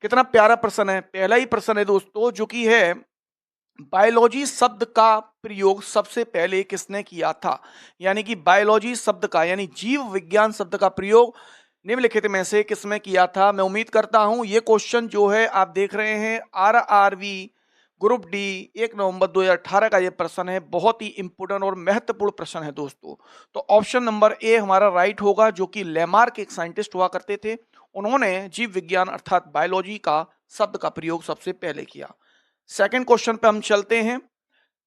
कितना प्यारा प्रश्न है। पहला ही प्रश्न है दोस्तों जो कि है, बायोलॉजी शब्द का प्रयोग सबसे पहले किसने किया था? यानी कि बायोलॉजी शब्द का यानी जीव विज्ञान शब्द का प्रयोग निम्नलिखित में से किसने किया था? मैं उम्मीद करता हूं ये क्वेश्चन जो है आप देख रहे हैं आरआरबी ग्रुप डी 1 नवंबर 2018 का ये प्रश्न है। बहुत ही इंपोर्टेंट और महत्वपूर्ण प्रश्न है दोस्तों। तो ऑप्शन नंबर ए हमारा राइट होगा, जो कि लेमार्क एक साइंटिस्ट हुआ करते थे। उन्होंने जीव विज्ञान अर्थात बायोलॉजी का शब्द का प्रयोग सबसे पहले किया। सेकंड क्वेश्चन पे हम चलते हैं,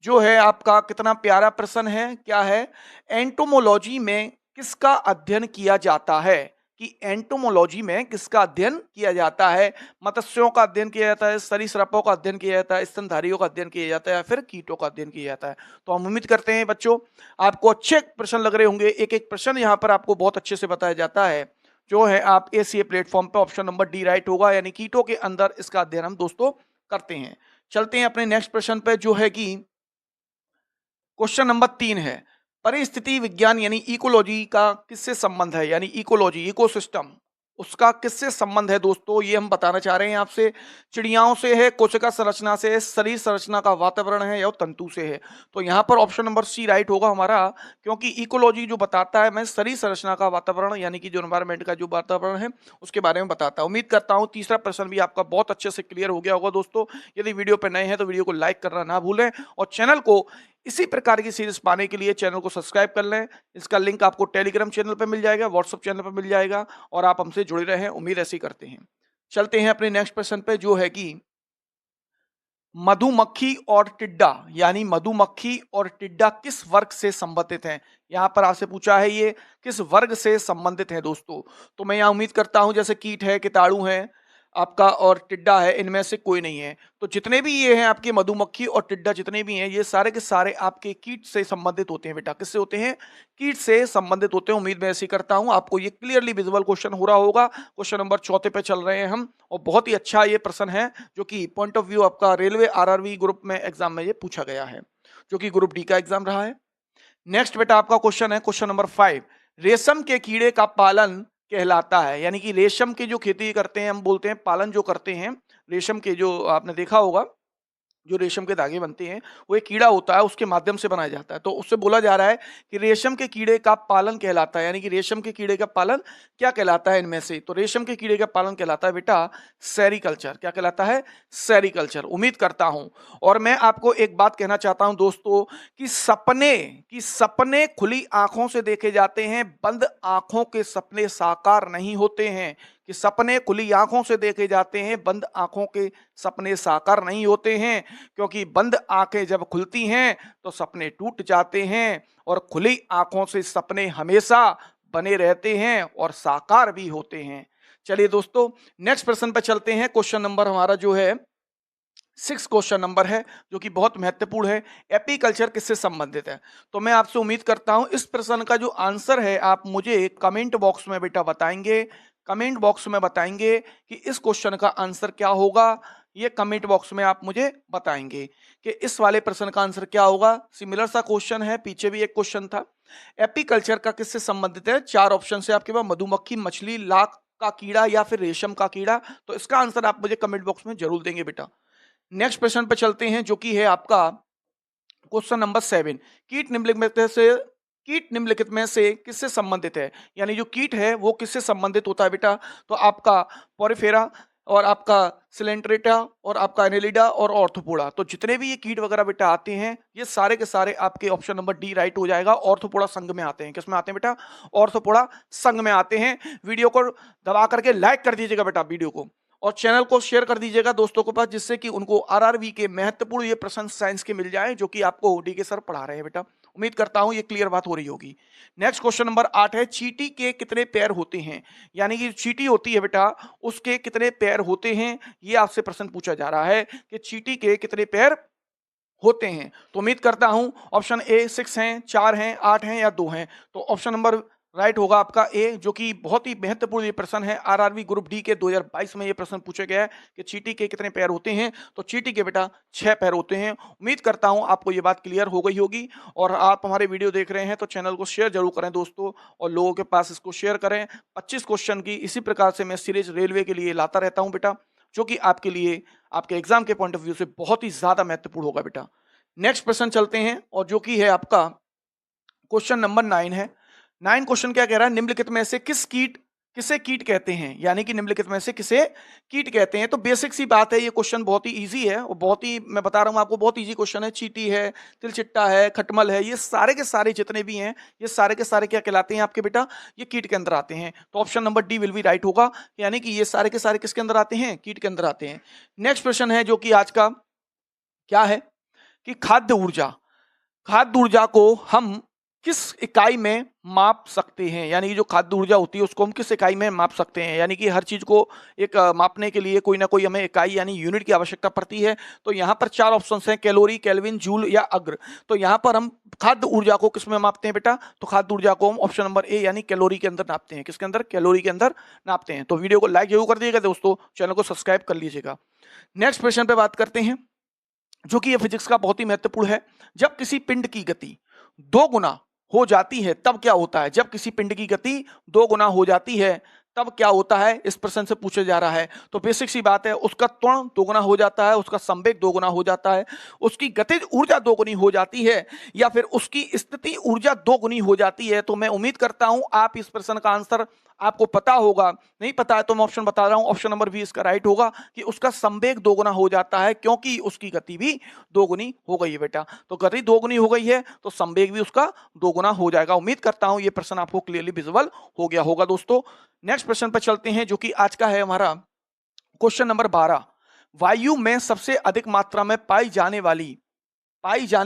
जो है आपका कितना प्यारा प्रश्न है। क्या है? एंटोमोलॉजी में किसका अध्ययन किया जाता है? कि एंटोमोलॉजी में किसका अध्ययन किया जाता है? मत्स्यों का अध्ययन किया जाता है, सरीसृपों का अध्ययन किया जाता है, स्तनधारियों का अध्ययन किया जाता है, या फिर कीटों का अध्ययन किया जाता है? तो हम उम्मीद करते हैं बच्चों आपको अच्छे प्रश्न लग रहे होंगे। एक एक प्रश्न यहाँ पर आपको बहुत अच्छे से बताया जाता है। जो है आप एसीए प्लेटफॉर्म पे ऑप्शन नंबर डी राइट होगा, यानी कीटों के अंदर इसका अध्ययन हम दोस्तों करते हैं। चलते हैं अपने नेक्स्ट प्रश्न पे, जो है कि क्वेश्चन नंबर 3 है, परिस्थिति विज्ञान यानी इकोलॉजी का किससे संबंध है? यानी इकोलॉजी इकोसिस्टम उसका किससे संबंध है दोस्तों, ये हम बताना चाह रहे हैं आपसे। चिड़ियाओं से है, कोशिका संरचना से है, शरीर संरचना का वातावरण है, या तंतु से है? तो यहाँ पर ऑप्शन नंबर सी राइट होगा हमारा, क्योंकि इकोलॉजी जो बताता है मैं शरीर संरचना का वातावरण यानी कि जो एनवायरमेंट का जो वातावरण है उसके बारे में बताता है। उम्मीद करता हूँ तीसरा प्रश्न भी आपका बहुत अच्छे से क्लियर हो गया होगा दोस्तों। यदि वीडियो पर नए हैं तो वीडियो को लाइक करना ना भूलें, और चैनल को इसी प्रकार की सीरीज पाने के लिए चैनल को सब्सक्राइब कर लें। इसका लिंक आपको टेलीग्राम चैनल पर मिल जाएगा, व्हाट्सएप चैनल पर मिल जाएगा, और आप हमसे जुड़े रहें, उम्मीद ऐसी करते हैं। चलते हैं अपने नेक्स्ट प्रश्न पे, जो है कि मधुमक्खी और टिड्डा यानी मधुमक्खी और टिड्डा किस वर्ग से संबंधित हैं? यहां पर आपसे पूछा है ये किस वर्ग से संबंधित है दोस्तों। तो मैं यहां उम्मीद करता हूं जैसे कीट है, कीटाणु है आपका, और टिड्डा है, इनमें से कोई नहीं है। तो जितने भी ये हैं आपके मधुमक्खी और टिड्डा जितने भी हैं, ये सारे के सारे आपके कीट से संबंधित होते हैं बेटा। किससे होते हैं? कीट से संबंधित होते हैं। उम्मीद मैं ऐसी करता हूं आपको ये क्लियरली विजुअल क्वेश्चन हो रहा होगा। क्वेश्चन नंबर 4 पे चल रहे हैं हम, और बहुत ही अच्छा ये प्रश्न है, जो कि पॉइंट ऑफ व्यू आपका रेलवे आरआरबी ग्रुप में एग्जाम में ये पूछा गया है, जो कि ग्रुप डी का एग्जाम रहा है। नेक्स्ट बेटा आपका क्वेश्चन है क्वेश्चन नंबर 5, रेशम के कीड़े का पालन कहलाता है? यानी कि रेशम की जो खेती करते हैं हम बोलते हैं, पालन जो करते हैं रेशम के, जो आपने देखा होगा जो रेशम के धागे बनते हैं वो एक कीड़ा होता है, उसके माध्यम से बनाया जाता है। तो उससे बोला जा रहा है कि रेशम के कीड़े का पालन कहलाता है, यानी कि रेशम के कीड़े का पालन क्या कहलाता है इनमें से? तो रेशम के कीड़े का पालन कहलाता है बेटा सेरिकल्चर। क्या कहलाता है? सेरिकल्चर। उम्मीद करता हूं, और मैं आपको एक बात कहना चाहता हूं दोस्तों, कि सपने खुली आंखों से देखे जाते हैं, बंद आंखों के सपने साकार नहीं होते हैं। कि सपने खुली आंखों से देखे जाते हैं, बंद आंखों के सपने साकार नहीं होते हैं, क्योंकि बंद आंखें जब खुलती हैं तो सपने टूट जाते हैं, और खुली आंखों से सपने हमेशा बने रहते हैं और साकार भी होते हैं। चलिए दोस्तों नेक्स्ट प्रश्न पर चलते हैं। क्वेश्चन नंबर हमारा जो है 6 क्वेश्चन नंबर है, जो कि बहुत महत्वपूर्ण है। एपीकल्चर किससे संबंधित है? तो मैं आपसे उम्मीद करता हूं इस प्रश्न का जो आंसर है आप मुझे कमेंट बॉक्स में बेटा बताएंगे। कमेंट बॉक्स में बताएंगे कि इस क्वेश्चन का आंसर क्या होगा। ये कमेंट बॉक्स में आप मुझे बताएंगे कि इस वाले प्रश्न का आंसर क्या होगा। सिमिलर सा क्वेश्चन है, पीछे भी एक क्वेश्चन था। एपीकल्चर का किससे संबंधित है? 4 ऑप्शन से आपके पास, मधुमक्खी, मछली, लाख का कीड़ा, या फिर रेशम का कीड़ा। तो इसका आंसर आप मुझे कमेंट बॉक्स में जरूर देंगे बेटा। नेक्स्ट प्रश्न पे चलते हैं, जो कि है आपका क्वेश्चन नंबर 7, कीट निम्नलिखित में से किससे संबंधित है? यानी जो कीट है वो किससे संबंधित होता है बेटा? तो आपका पोरिफेरा, और आपका सिलेंट्रेटा, और आपका एनेलिडा, और ऑर्थोपोडा। तो जितने भी ये कीट वगैरह बेटा आते हैं, ये सारे के सारे आपके ऑप्शन नंबर डी राइट हो जाएगा। ऑर्थोपोडा संघ में आते हैं। किसमें आते हैं बेटा? ऑर्थोपोडा संघ में आते हैं। वीडियो को दबा करके लाइक कर दीजिएगा बेटा वीडियो को, और चैनल को शेयर कर दीजिएगा दोस्तों के पास, जिससे कि उनको आरआरबी के महत्वपूर्ण ये प्रश्न साइंस के मिल जाए, जो कि आपको डी के सर पढ़ा रहे हैं बेटा। उम्मीद करता हूं ये क्लियर बात हो रही होगी। नेक्स्ट क्वेश्चन नंबर 8 है, चींटी के कितने पैर होते हैं? यानी कि चींटी होती है बेटा, उसके कितने पैर होते हैं, ये आपसे प्रश्न पूछा जा रहा है कि चींटी के कितने पैर होते हैं। तो उम्मीद करता हूं ऑप्शन ए 6 हैं, 4 हैं, 8 हैं, या 2 हैं। तो ऑप्शन नंबर राइट होगा आपका ए, जो कि बहुत ही महत्वपूर्ण ये प्रश्न है। आरआरबी ग्रुप डी के 2022 में ये प्रश्न पूछा गया है कि चींटी के कितने पैर होते हैं। तो चींटी के बेटा 6 पैर होते हैं। उम्मीद करता हूं आपको ये बात क्लियर हो गई होगी, और आप हमारे वीडियो देख रहे हैं तो चैनल को शेयर जरूर करें दोस्तों, और लोगों के पास इसको शेयर करें। 25 क्वेश्चन की इसी प्रकार से मैं सीरीज रेलवे के लिए लाता रहता हूं बेटा। जो कि आपके लिए आपके एग्जाम के पॉइंट ऑफ व्यू से बहुत ही ज्यादा महत्वपूर्ण होगा बेटा। नेक्स्ट प्रश्न चलते हैं और जो कि है आपका क्वेश्चन नंबर 9 है। 9 क्वेश्चन क्या कह रहा है, निम्नलिखित में से किसे कीट कहते हैं, यानी कि निम्नलिखित में से किसे कीट कहते हैं। तो बेसिक सी बात है, ये क्वेश्चन बहुत ही इजी है और बहुत ही, मैं बता रहा हूं आपको, बहुत इजी क्वेश्चन है। चींटी है, तिलचिट्टा है, खटमल है, ये सारे के सारे जितने भी हैं, ये सारे के सारे क्या कहलाते हैं आपके बेटा, ये कीट के अंदर आते हैं। तो option number D will be right होगा, यानी कि ये सारे के सारे किसके अंदर आते हैं, कीट के अंदर आते हैं। नेक्स्ट प्रश्न है जो कि आज का क्या है कि खाद्य ऊर्जा को हम किस इकाई में माप सकते हैं, यानी कि जो खाद्य ऊर्जा होती है उसको हम किस इकाई में माप सकते हैं। यानी कि हर चीज को एक मापने के लिए कोई ना कोई हमें इकाई यानी यूनिट की आवश्यकता पड़ती है। तो यहाँ पर 4 ऑप्शंस हैं, कैलोरी, केल्विन, जूल या अग्र। तो यहाँ पर हम खाद्य ऊर्जा को किस में मापते हैं बेटा, तो खाद्य ऊर्जा को हम ऑप्शन नंबर ए यानी कैलोरी के अंदर नापते हैं। किसके अंदर, कैलोरी के अंदर नापते हैं। तो वीडियो को लाइक जरूर कर दीजिएगा दोस्तों, चैनल को सब्सक्राइब कर लीजिएगा। नेक्स्ट प्रश्न पे बात करते हैं जो कि ये फिजिक्स का बहुत ही महत्वपूर्ण है। जब किसी पिंड की गति 2 गुना हो जाती है तब क्या होता है, जब किसी पिंड की गति 2 गुना हो जाती है तब क्या होता है, इस प्रश्न से पूछा जा रहा है। तो बेसिक सी बात है, उसका त्वरण 2 गुना हो जाता है, उसका संवेग 2 गुना हो जाता है, उसकी गतिज ऊर्जा 2 गुनी हो जाती है, या फिर उसकी स्थिति ऊर्जा 2 गुनी हो जाती है। तो मैं उम्मीद करता हूं आप इस प्रश्न का आंसर आपको पता होगा। नहीं पता है तो मैं ऑप्शन बता रहा हूं, ऑप्शन नंबर बी इसका राइट होगा कि उसका संवेग 2 गुना हो जाता है, क्योंकि उसकी गति भी 2 गुनी हो गई है बेटा। तो गति 2 गुनी हो गई है तो संवेग भी उसका 2 गुना हो जाएगा। उम्मीद करता हूं ये प्रश्न आपको क्लियरली विजुअल हो गया होगा दोस्तों। नेक्स्ट प्रश्न पर चलते हैं जो कि आज का है हमारा क्वेश्चन नंबर 12। वायु में सबसे अधिक मात्रा में पाई जाने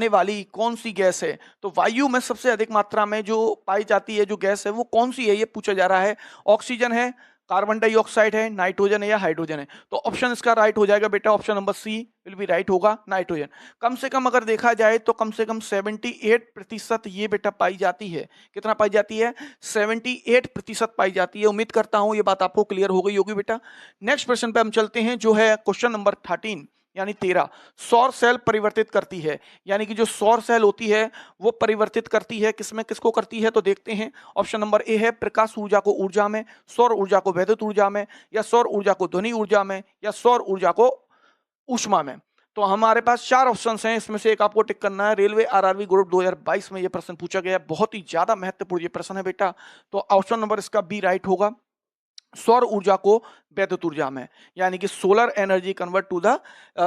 वाली कौन सी गैस है। तो वायु में सबसे अधिक मात्रा में जो पाई जाती है जो गैस है वो कौन सी है, ये पूछा जा रहा है। ऑक्सीजन है, कार्बन डाइऑक्साइड है, नाइट्रोजन है या हाइड्रोजन है। तो ऑप्शन इसका राइट हो जाएगा बेटा, option number C will be right होगा, नाइट्रोजन। कम से कम अगर देखा जाए तो कम से कम 78% ये बेटा पाई जाती है। कितना पाई जाती है, 78% पाई जाती है। उम्मीद करता हूं ये बात आपको क्लियर हो गई होगी बेटा। नेक्स्ट प्रश्न पे हम चलते हैं जो है क्वेश्चन नंबर 13 यानी 13। सौर सेल परिवर्तित करती है, यानी कि जो सौर सेल होती है वो परिवर्तित करती है किसमें, किसको करती है। तो देखते हैं, ऑप्शन नंबर ए है प्रकाश ऊर्जा को ऊर्जा में, सौर ऊर्जा को वैद्युत ऊर्जा में, या सौर ऊर्जा को ध्वनि ऊर्जा में, या सौर ऊर्जा को ऊष्मा में। तो हमारे पास 4 ऑप्शंस हैं, इसमें से एक आपको टिक करना है। रेलवे आरआरबी ग्रुप 2022 में यह प्रश्न पूछा गया है, बहुत ही ज्यादा महत्वपूर्ण ये प्रश्न है बेटा। तो ऑप्शन नंबर इसका बी राइट होगा, सौर ऊर्जा को वैद्युत ऊर्जा में, यानी कि solar energy convert to the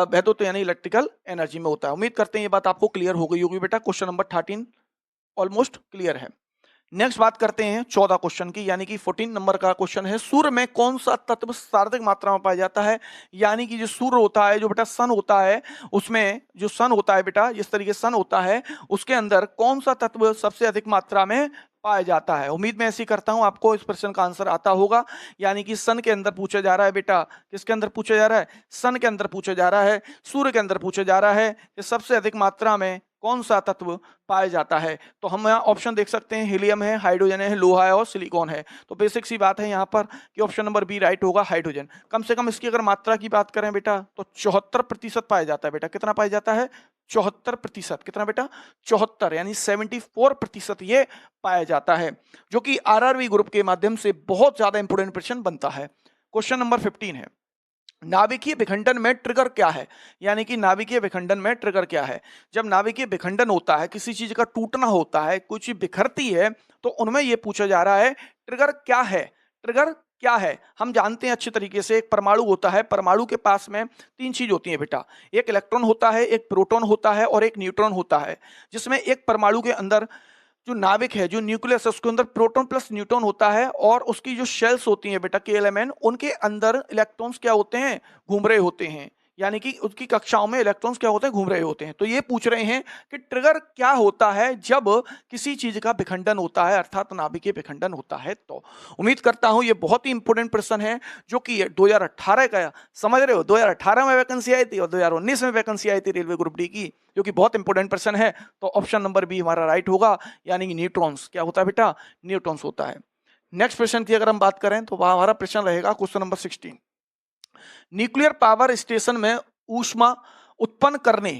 वैद्युत यानी इलेक्ट्रिकल एनर्जी में होता है। उम्मीद करते हैं ये बात आपको क्लियर हो गई होगी बेटा। क्वेश्चन नंबर 13 ऑलमोस्ट क्लियर है। नेक्स्ट बात करते हैं 14 क्वेश्चन की, यानी कि 14 नंबर का क्वेश्चन है, सूर्य में कौन सा तत्व सर्वाधिक मात्रा में पाया जाता है। यानी कि जो सूर्य होता है, जो बेटा सन होता है, उसमें जो सन होता है बेटा, जिस तरीके सन होता है उसके अंदर कौन सा तत्व सबसे अधिक मात्रा में पाया जाता है। उम्मीद मैं ऐसी करता हूं आपको इस प्रश्न का आंसर आता होगा। यानी कि सन के अंदर पूछा जा रहा है बेटा, किसके अंदर पूछा जा रहा है, सन के अंदर पूछा जा रहा है, सूर्य के अंदर पूछा जा रहा है कि सबसे अधिक मात्रा में कौन सा तत्व पाया जाता है। तो हम यहाँ ऑप्शन देख सकते हैं, हीलियम है, हाइड्रोजन है, लोहा है और सिलिकॉन है। तो बेसिक सी बात है यहाँ पर कि ऑप्शन नंबर बी राइट होगा, हाइड्रोजन। कम से कम इसकी अगर मात्रा की बात करें बेटा तो 74% पाया जाता है बेटा। कितना पाया जाता है, 74%। कितना बेटा, 74 यानी 74% ये पाया जाता है, जो कि आरआरबी ग्रुप के माध्यम से बहुत ज्यादा इंपोर्टेंट प्रश्न बनता है। क्वेश्चन नंबर 15 है, नाभिकीय विखंडन में ट्रिगर क्या है। यानी कि नाभिकीय विखंडन में ट्रिगर क्या है। जब नाभिकीय विखंडन होता है, किसी चीज का टूटना होता है, कुछ चीज बिखरती है, तो उनमें यह पूछा जा रहा है ट्रिगर क्या है। ट्रिगर क्या है, हम जानते हैं अच्छी तरीके से। एक परमाणु होता है, परमाणु के पास में 3 चीज होती है बेटा, एक इलेक्ट्रॉन होता है, एक प्रोटॉन होता है और एक न्यूट्रॉन होता है। जिसमें एक परमाणु के अंदर जो नाभिक है, जो न्यूक्लियस है, उसके अंदर प्रोटॉन प्लस न्यूट्रॉन होता है, और उसकी जो शेल्स होती हैं बेटा KLMN, उनके अंदर इलेक्ट्रॉन्स क्या होते हैं, घूम रहे होते हैं। यानी कि उसकी कक्षाओं में इलेक्ट्रॉन्स क्या होते हैं, घूम रहे होते हैं। तो ये पूछ रहे हैं कि ट्रिगर क्या होता है जब किसी चीज का विखंडन होता है, अर्थात नाभिकीय विखंडन होता है। तो उम्मीद करता हूं ये बहुत ही इंपॉर्टेंट प्रश्न है, जो कि 2018 का, समझ रहे हो, 2018 में वैकेंसी आई थी और 2019 में वैकेंसी आई थी रेलवे ग्रुप डी की, जो कि बहुत इंपॉर्टेंट प्रश्न है। तो ऑप्शन नंबर बी हमारा राइट होगा, यानी कि न्यूट्रॉन्स क्या होता है बेटा, न्यूट्रॉन्स होता है। नेक्स्ट प्रश्न की अगर हम बात करें तो वह हमारा प्रश्न रहेगा question number 16। Nuclear power station में ऊष्मा उत्पन्न करने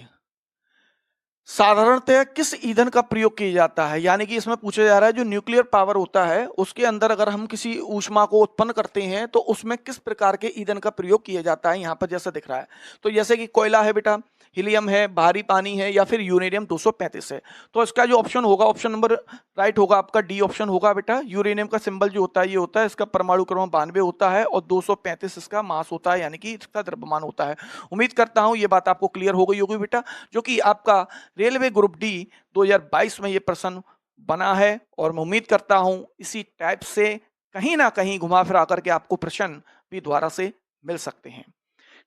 साधारणतः किस ईंधन का प्रयोग किया जाता है? यानी कि इसमें पूछा जा रहा है जो न्यूक्लियर पावर होता है, उसके अंदर अगर हम किसी ऊष्मा को उत्पन्न करते हैं, तो उसमें किस प्रकार के ईंधन का प्रयोग किया जाता है? यहाँ पर जैसा दिख रहा है। तो जैसे कि कोयला है बेटा, हीलियम है, भारी पानी है या फिर यूरेनियम 235 है। तो इसका जो ऑप्शन होगा, ऑप्शन नंबर राइट होगा आपका डी ऑप्शन होगा बेटा। यूरेनियम का सिंबल जो होता है ये होता है, इसका परमाणु क्रमांक 92 होता है और 235 इसका मास होता है, यानी कि इसका द्रव्यमान होता है। उम्मीद करता हूँ ये बात आपको क्लियर हो गई होगी बेटा, जो कि आपका रेलवे ग्रुप डी 2022 में ये प्रश्न बना है। और मैं उम्मीद करता हूं इसी टाइप से कहीं ना कहीं घुमा फिरा करके आपको प्रश्न भी दोबारा से मिल सकते हैं।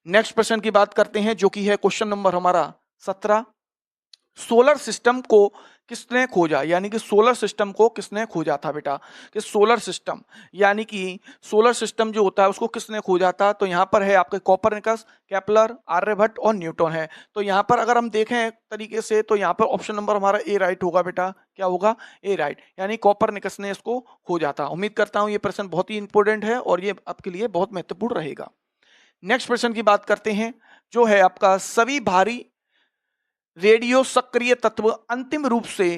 नेक्स्ट प्रश्न की बात करते हैं, जो कि है क्वेश्चन नंबर हमारा 17। सोलर सिस्टम को किसने खोजा? यानी कि सोलर सिस्टम को किसने खोजा था बेटा? कि सोलर सिस्टम यानी कि सोलर सिस्टम जो होता है उसको किसने खोजा था? तो यहाँ पर है आपके कोपरनिकस, केपलर, आर्यभट्ट और न्यूटन है। तो यहाँ पर अगर हम देखें तरीके से तो यहाँ पर ऑप्शन नंबर हमारा ए राइट होगा बेटा। क्या होगा? ए राइट, यानी कोपरनिकस ने इसको खोजा था। उम्मीद करता हूँ ये प्रश्न बहुत ही इंपॉर्टेंट है और ये आपके लिए बहुत महत्वपूर्ण रहेगा। नेक्स्ट प्रश्न की बात करते हैं, जो है आपका सभी भारी रेडियो सक्रिय तत्व अंतिम रूप से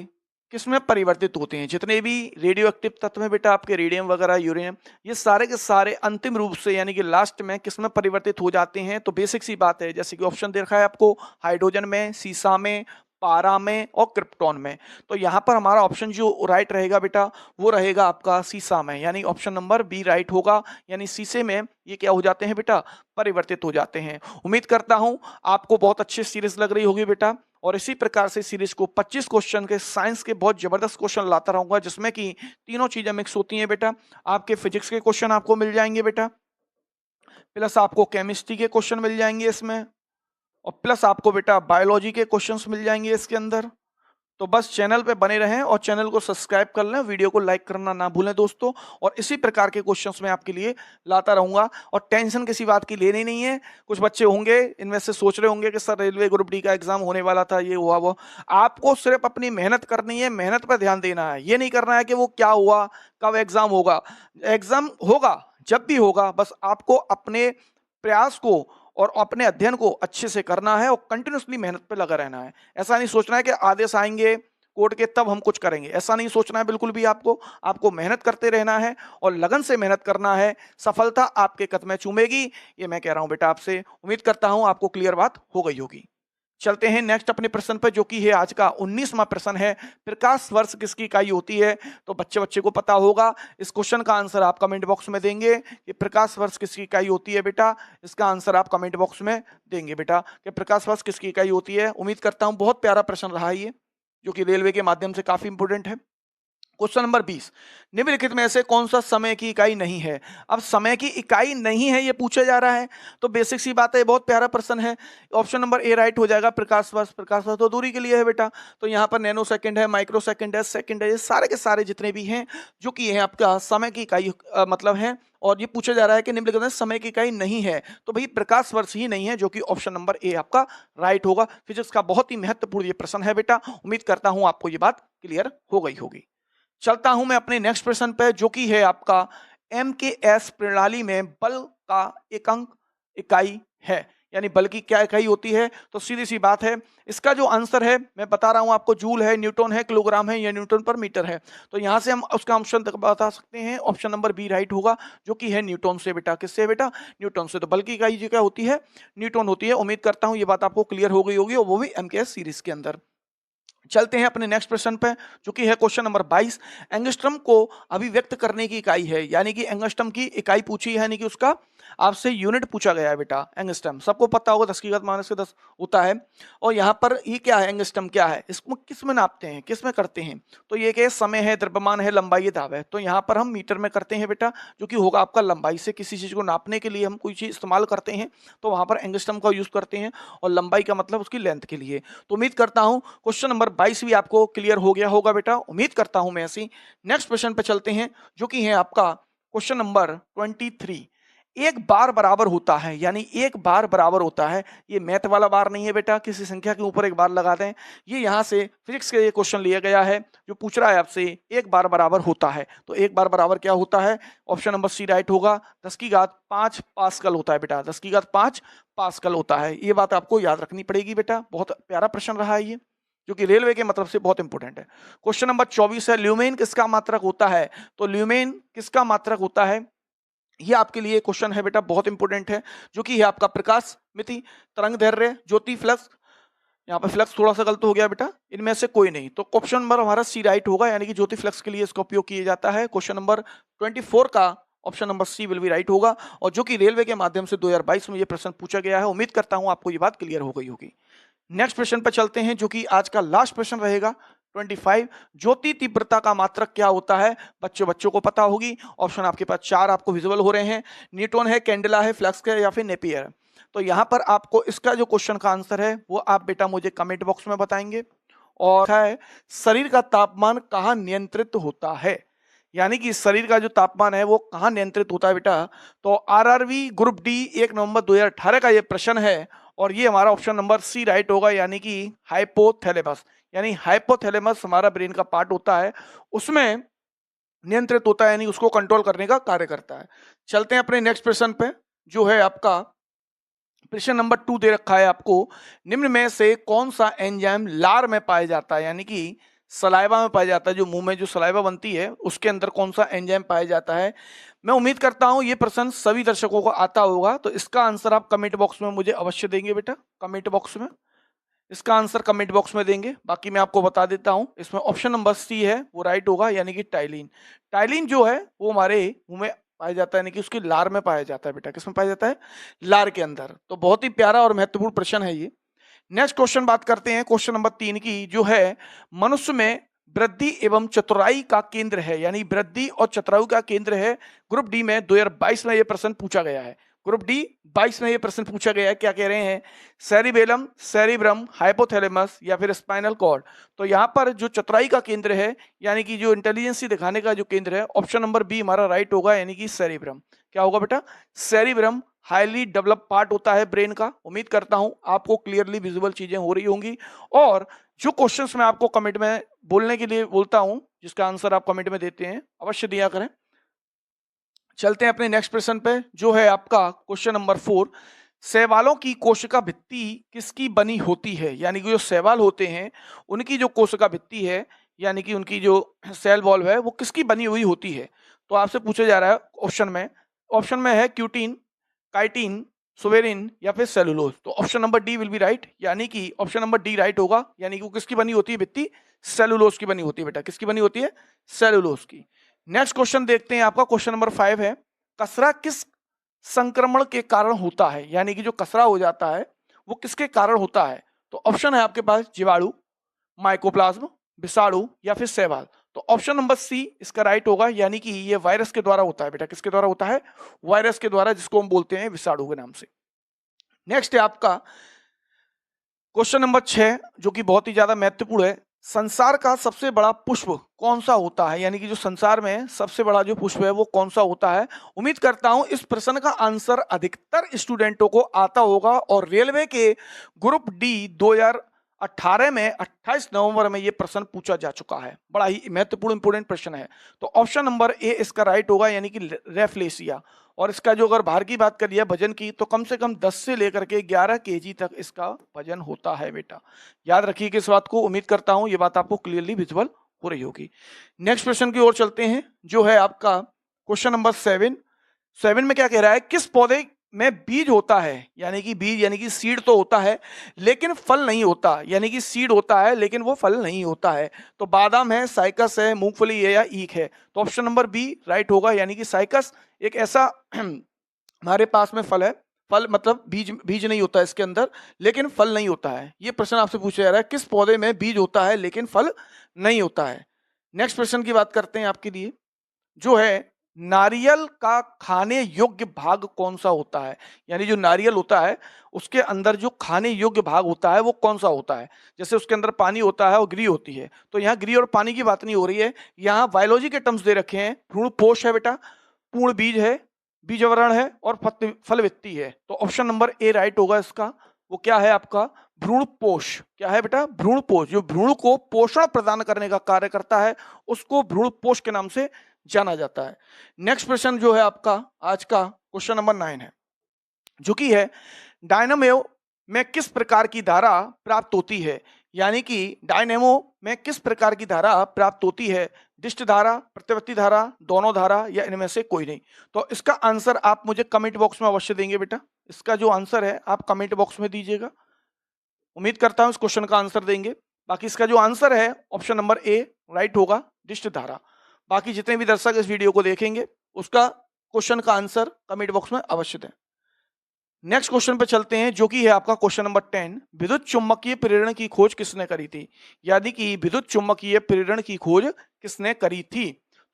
किसमें परिवर्तित होते हैं? जितने भी रेडियो एक्टिव तत्व हैं बेटा, आपके रेडियम वगैरह, यूरेनियम, ये सारे के सारे अंतिम रूप से यानी कि लास्ट में किसमें परिवर्तित हो जाते हैं? तो बेसिक सी बात है, जैसे कि ऑप्शन देखा है आपको, हाइड्रोजन में, सीसा में, पारा में और क्रिप्टॉन में। तो यहाँ पर हमारा ऑप्शन जो राइट रहेगा बेटा, वो रहेगा आपका सीसा में, यानी ऑप्शन नंबर बी राइट होगा। यानी सीसे में ये क्या हो जाते हैं बेटा? परिवर्तित हो जाते हैं। उम्मीद करता हूं आपको बहुत अच्छी सीरीज लग रही होगी बेटा, और इसी प्रकार से सीरीज को 25 क्वेश्चन के साइंस के बहुत जबरदस्त क्वेश्चन लाता रहूंगा, जिसमें कि तीनों चीजें मिक्स होती हैं बेटा। आपके फिजिक्स के क्वेश्चन आपको मिल जाएंगे बेटा, प्लस आपको केमिस्ट्री के क्वेश्चन मिल जाएंगे इसमें, और प्लस आपको बेटा बायोलॉजी के क्वेश्चंस मिल जाएंगे इसके अंदर। तो बस चैनल पे बने रहें और चैनल को सब्सक्राइब कर लें, वीडियो को लाइक करना ना भूलें दोस्तों। और इसी प्रकार के क्वेश्चंस मैं आपके लिए लाता रहूंगा, और टेंशन किसी बात की लेनी नहीं है। कुछ बच्चे होंगे इनमें से सोच रहे होंगे कि सर रेलवे ग्रुप डी का एग्जाम होने वाला था, ये हुआ वो। आपको सिर्फ अपनी मेहनत करनी है, मेहनत पर ध्यान देना है। ये नहीं करना है कि वो क्या हुआ, कब एग्जाम होगा। एग्जाम होगा जब भी होगा, बस आपको अपने प्रयास को और अपने अध्ययन को अच्छे से करना है और कंटिन्यूसली मेहनत पे लगा रहना है। ऐसा नहीं सोचना है कि आदेश आएंगे कोर्ट के तब हम कुछ करेंगे, ऐसा नहीं सोचना है बिल्कुल भी। आपको मेहनत करते रहना है और लगन से मेहनत करना है। सफलता आपके कदम में चूमेगी, ये मैं कह रहा हूं बेटा आपसे। उम्मीद करता हूं आपको क्लियर बात हो गई होगी। चलते हैं नेक्स्ट अपने प्रश्न पर, जो कि है आज का 19वां प्रश्न है, प्रकाश वर्ष किसकी इकाई होती है? तो बच्चे बच्चे को पता होगा। इस क्वेश्चन का आंसर आप कमेंट बॉक्स में देंगे कि प्रकाश वर्ष किसकी इकाई होती है बेटा। इसका आंसर आप कमेंट बॉक्स में देंगे बेटा कि प्रकाश वर्ष किसकी इकाई होती है। उम्मीद करता हूं बहुत प्यारा प्रश्न रहा है ये, जो कि रेलवे के माध्यम से काफी इंपोर्टेंट है। क्वेश्चन नंबर 20, निम्नलिखित में से कौन सा समय की इकाई नहीं है? अब समय की इकाई नहीं है ये पूछा जा रहा है, तो बेसिक सी बात है, बहुत प्यारा प्रश्न है। ऑप्शन नंबर ए राइट हो जाएगा, प्रकाश वर्ष। प्रकाश वर्ष तो दूरी के लिए है बेटा, तो यहाँ पर नैनो सेकंड है, माइक्रो सेकंड है, सेकंड है, ये सारे के सारे जितने भी हैं जो कि है आपका समय की इकाई मतलब है। और ये पूछा जा रहा है कि निम्नलिखित में समय की इकाई नहीं है, तो भाई प्रकाश वर्ष ही नहीं है, जो कि ऑप्शन नंबर ए आपका राइट होगा। फिजिक्स का बहुत ही महत्वपूर्ण ये प्रश्न है बेटा। उम्मीद करता हूं आपको ये बात क्लियर हो गई होगी। चलता हूं मैं अपने नेक्स्ट प्रश्न पे, जो कि है आपका एमकेएस प्रणाली में बल का एकांक इकाई है, यानी बल की क्या इकाई होती है? तो सीधी सी बात है, इसका जो आंसर है मैं बता रहा हूं आपको, जूल है, न्यूटन है, किलोग्राम है या न्यूटन पर मीटर है। तो यहां से हम उसका ऑप्शन बता सकते हैं, ऑप्शन नंबर बी राइट होगा, जो कि है न्यूटन से बेटा। किससे बेटा? न्यूटन से। तो बल की इकाई जो क्या होती है? न्यूटन होती है। उम्मीद करता हूं ये बात आपको क्लियर हो गई होगी, और वो भी एमकेएस सीरीज के अंदर। चलते हैं अपने नेक्स्ट प्रश्न पे, जो कि है क्वेश्चन नंबर 22। एंगस्ट्रम को अभिव्यक्त करने की इकाई है, यानी कि एंगस्ट्रम की इकाई पूछी है, यानी कि उसका आपसे यूनिट पूछा गया है बेटा। एंगस्ट्रम सबको पता होगा, 10 की घात -10 होता है। और यहाँ पर ये क्या है, एंगस्ट्रम क्या है, इसको किस में नापते हैं, किस में करते हैं? तो ये क्या समय है, द्रव्यमान है, लंबाई है, दाब है। तो यहाँ पर हम मीटर में करते हैं बेटा, जो कि होगा आपका लंबाई से। किसी चीज को नापने के लिए हम कोई चीज इस्तेमाल करते हैं, तो वहां पर एंगस्ट्रम का यूज करते हैं, और लंबाई का मतलब उसकी लेंथ के लिए। तो उम्मीद करता हूं क्वेश्चन नंबर 22 भी आपको क्लियर हो गया होगा बेटा। उम्मीद करता हूं मैं ऐसी। नेक्स्ट क्वेश्चन पे चलते हैं, जो कि है आपका क्वेश्चन नंबर 23। एक बार बराबर होता है, यानी एक बार बराबर होता है, ये मैथ वाला बार नहीं है बेटा, किसी संख्या के ऊपर एक बार लगा दें। ये यहां से फिजिक्स के क्वेश्चन लिया गया है, जो पूछ रहा है आपसे, एक बार बराबर होता है। तो एक बार बराबर क्या होता है? ऑप्शन नंबर सी राइट होगा, 10 की घात 5 पास्कल होता है बेटा। 10 की घात 5 पास्कल होता है, ये बात आपको याद रखनी पड़ेगी बेटा। बहुत प्यारा प्रश्न रहा है ये। जो कि रेलवे के मतलब से बहुत इंपॉर्टेंट है। क्वेश्चन नंबर 24 है, ल्यूमेन किसका मात्रक होता है? तो ल्यूमेन किसका मात्रक होता है? ये आपके लिए क्वेश्चन है बेटा, बहुत इंपॉर्टेंट है, जो कि है आपका प्रकाश मिति, तरंग दैर्ध्य, ज्योति फ्लक्स। यहाँ पे फ्लक्स थोड़ा सा गलत हो गया बेटा, इनमें से कोई नहीं, तो ऑप्शन नंबर हमारा सी राइट होगा, यानी कि ज्योति फ्लक्स के लिए इसका उपयोग किया जाता है। क्वेश्चन नंबर 24 का option number C will be right होगा, और जो कि रेलवे के माध्यम से 2022 में ये प्रश्न पूछा गया है। उम्मीद करता हूं आपको ये बात क्लियर हो गई होगी। नेक्स्ट प्रश्न पर चलते हैं, जो कि आज का लास्ट प्रश्न रहेगा 25। ज्योति तीव्रता का मात्रक क्या होता है? बच्चों को पता होगी। ऑप्शन आपके पास 4 आपको विजिबल हो रहे हैं, न्यूटन है, कैंडेला है, फ्लक्स है, या फिर नेपियर। तो यहां पर आपको इसका जो क्वेश्चन का आंसर है वो आप बेटा मुझे कमेंट बॉक्स में बताएंगे। और है, शरीर का तापमान कहाँ नियंत्रित होता है? यानी कि शरीर का जो तापमान है वो कहाँ नियंत्रित होता है बेटा? तो आरआरबी ग्रुप डी 1 नवंबर 2018 का ये प्रश्न है, और ये हमारा ऑप्शन नंबर सी राइट होगा, यानी कि हाइपोथैलेमस। यानी हाइपोथैलेमस हमारा ब्रेन का पार्ट होता है, उसमें नियंत्रित होता है, यानी उसको कंट्रोल करने का कार्य करता है। चलते हैं अपने नेक्स्ट प्रश्न पे, जो है आपका प्रश्न नंबर 2 दे रखा है आपको, निम्न में से कौन सा एंजाइम लार में पाया जाता है? यानी कि सलाइवा में पाया जाता है, जो मुंह में जो सलाइवा बनती है उसके अंदर कौन सा एंजाइम पाया जाता है? मैं उम्मीद करता हूं ये प्रश्न सभी दर्शकों को आता होगा, तो इसका आंसर आप कमेंट बॉक्स में मुझे अवश्य देंगे बेटा, कमेंट बॉक्स में इसका आंसर कमेंट बॉक्स में देंगे। बाकी मैं आपको बता देता हूं, इसमें ऑप्शन नंबर सी है वो राइट होगा, यानी कि टाइलिन। टाइलिन जो है वो हमारे मुंह में पाया जाता है, यानी कि उसकी लार में पाया जाता है बेटा। किस में पाया जाता है? लार के अंदर। तो बहुत ही प्यारा और महत्वपूर्ण प्रश्न है ये। नेक्स्ट क्वेश्चन बात करते हैं, क्वेश्चन नंबर 3 की, जो है मनुष्य में वृद्धि एवं चतुराई का केंद्र है, यानी वृद्धि और चतुराई का केंद्र है। ग्रुप डी में 2022 में यह प्रश्न पूछा गया है। ग्रुप डी 22 में यह प्रश्न पूछा गया है, क्या कह रहे हैं? सेरिबेलम, सेरिब्रम, हाइपोथैलेमस, या फिर स्पाइनल कॉर्ड। तो यहाँ पर जो चतुराई का केंद्र है, यानी कि जो इंटेलिजेंसी दिखाने का जो केंद्र है, ऑप्शन नंबर बी हमारा राइट होगा, यानी कि सेरिब्रम। क्या होगा बेटा? सेरिब्रम हाईली डेवलप पार्ट होता है ब्रेन का। उम्मीद करता हूं आपको क्लियरली विजुअल चीजें हो रही होंगी, और जो क्वेश्चंस मैं आपको कमेंट में बोलने के लिए बोलता हूं, जिसका आंसर आप कमेंट में देते हैं, अवश्य दिया करें। चलते हैं अपने नेक्स्ट प्रश्न पे, जो है आपका क्वेश्चन नंबर 4। शैवालों की कोशिका भित्ति किसकी बनी होती है? यानी कि जो शैवाल होते हैं उनकी जो कोशिका भित्ति है, यानी कि उनकी जो सेल वॉल है वो किसकी बनी हुई होती है? तो आपसे पूछा जा रहा है ऑप्शन में है क्यूटीन, काइटिन, सुवेरिन, या फिर सेलुलोज। तो option number D will be right, यानी कि ऑप्शन नंबर डी राइट होगा, यानी कि वो किसकी बनी होती है भित्ति? सेलुलोज की बनी होती है बेटा। किसकी बनी होती है? सेलुलोज की। नेक्स्ट क्वेश्चन देखते हैं, आपका क्वेश्चन नंबर 5 है, कसरा किस संक्रमण के कारण होता है? यानी कि जो कसरा हो जाता है वो किसके कारण होता है? तो ऑप्शन है आपके पास जीवाणु, माइकोप्लाज्म, विषाणु, या फिर शैवाल। तो ऑप्शन नंबर सी इसका राइट होगा, यानी कि ये वायरस के द्वारा होता है बेटा। किसके द्वारा होता है? वायरस के द्वारा, जिसको हम बोलते हैं विषाणु के नाम से। नेक्स्ट है आपका क्वेश्चन नंबर 6, जो कि बहुत ही ज्यादा महत्वपूर्ण है। संसार का सबसे बड़ा पुष्प कौन सा होता है? यानी कि जो संसार में सबसे बड़ा जो पुष्प है वो कौन सा होता है? उम्मीद करता हूं इस प्रश्न का आंसर अधिकतर स्टूडेंटों को आता होगा, और रेलवे के ग्रुप डी 2018 में 28 नवंबर में ये प्रश्न पूछा जा चुका है। बड़ा ही महत्वपूर्ण इंपोर्टेंट प्रश्न है। तो ऑप्शन नंबर ए इसका राइट होगा, यानी कि रेफ्लेशिया। और इसका जो अगर भार की बात करिए, वजन की, तो कम से कम 10 से लेकर के 11 केजी तक इसका वजन होता है बेटा। याद रखिए इस बात को। उम्मीद करता हूं ये बात आपको क्लियरली विजुअल हो रही होगी। नेक्स्ट प्रश्न की ओर चलते हैं, जो है आपका क्वेश्चन नंबर 7 में क्या कह रहा है? किस पौधे में बीज होता है? यानी कि बीज, यानी कि सीड तो होता है लेकिन फल नहीं होता, यानी कि सीड होता है लेकिन वो फल नहीं होता है। तो बादाम है, साइकस है, मूंगफली है, या ईख है। तो ऑप्शन नंबर बी राइट होगा, यानी कि साइकस एक ऐसा हमारे पास में फल है, फल मतलब बीज नहीं होता है इसके अंदर, लेकिन फल नहीं होता है। ये प्रश्न आपसे पूछा जा रहा है, किस पौधे में बीज होता है लेकिन फल नहीं होता है। नेक्स्ट प्रश्न की बात करते हैं आपके लिए, जो है नारियल का खाने योग्य भाग कौन सा होता है? यानी जो नारियल होता है उसके अंदर जो खाने योग्य भाग होता है वो कौन सा होता है? जैसे उसके अंदर पानी होता है और ग्री होती है, तो यहाँ ग्री और पानी की बात नहीं हो रही है, यहाँ बायोलॉजी के टर्म्स दे रखे हैं। भ्रूणपोष है बेटा, पूर्ण बीज है, बीजवरण है, और फल वित्ती है। तो ऑप्शन नंबर ए राइट होगा इसका। वो क्या है आपका? भ्रूणपोष। क्या है बेटा? भ्रूणपोष। जो भ्रूण को पोषण प्रदान करने का कार्य करता है उसको भ्रूणपोष के नाम से जाना जाता है। नेक्स्ट प्रश्न जो है आपका आज का क्वेश्चन नंबर 9 है, जो कि है डायनामो में किस प्रकार की धारा प्राप्त होती है? यानी कि डायनेमो में किस प्रकार की धारा प्राप्त होती है? डिस्ट धारा, प्रतिवर्ती धारा, दोनों धारा या इनमें से कोई नहीं? तो इसका आंसर आप मुझे कमेंट बॉक्स में अवश्य देंगे बेटा। इसका जो आंसर है आप कमेंट बॉक्स में दीजिएगा। उम्मीद करता हूं इस क्वेश्चन का आंसर देंगे। बाकी इसका जो आंसर है ऑप्शन नंबर ए राइट होगा, डिस्ट धारा। बाकी जितने भी दर्शक इस वीडियो को देखेंगे उसका क्वेश्चन का आंसर कमेंट बॉक्स में अवश्य दें। नेक्स्ट क्वेश्चन पे चलते हैं जो कि है आपका क्वेश्चन नंबर 10। विद्युत चुम्बकीय प्रेरण की खोज किसने करी थी? यानी कि विद्युत चुम्बकीय प्रेरण की खोज किसने करी थी?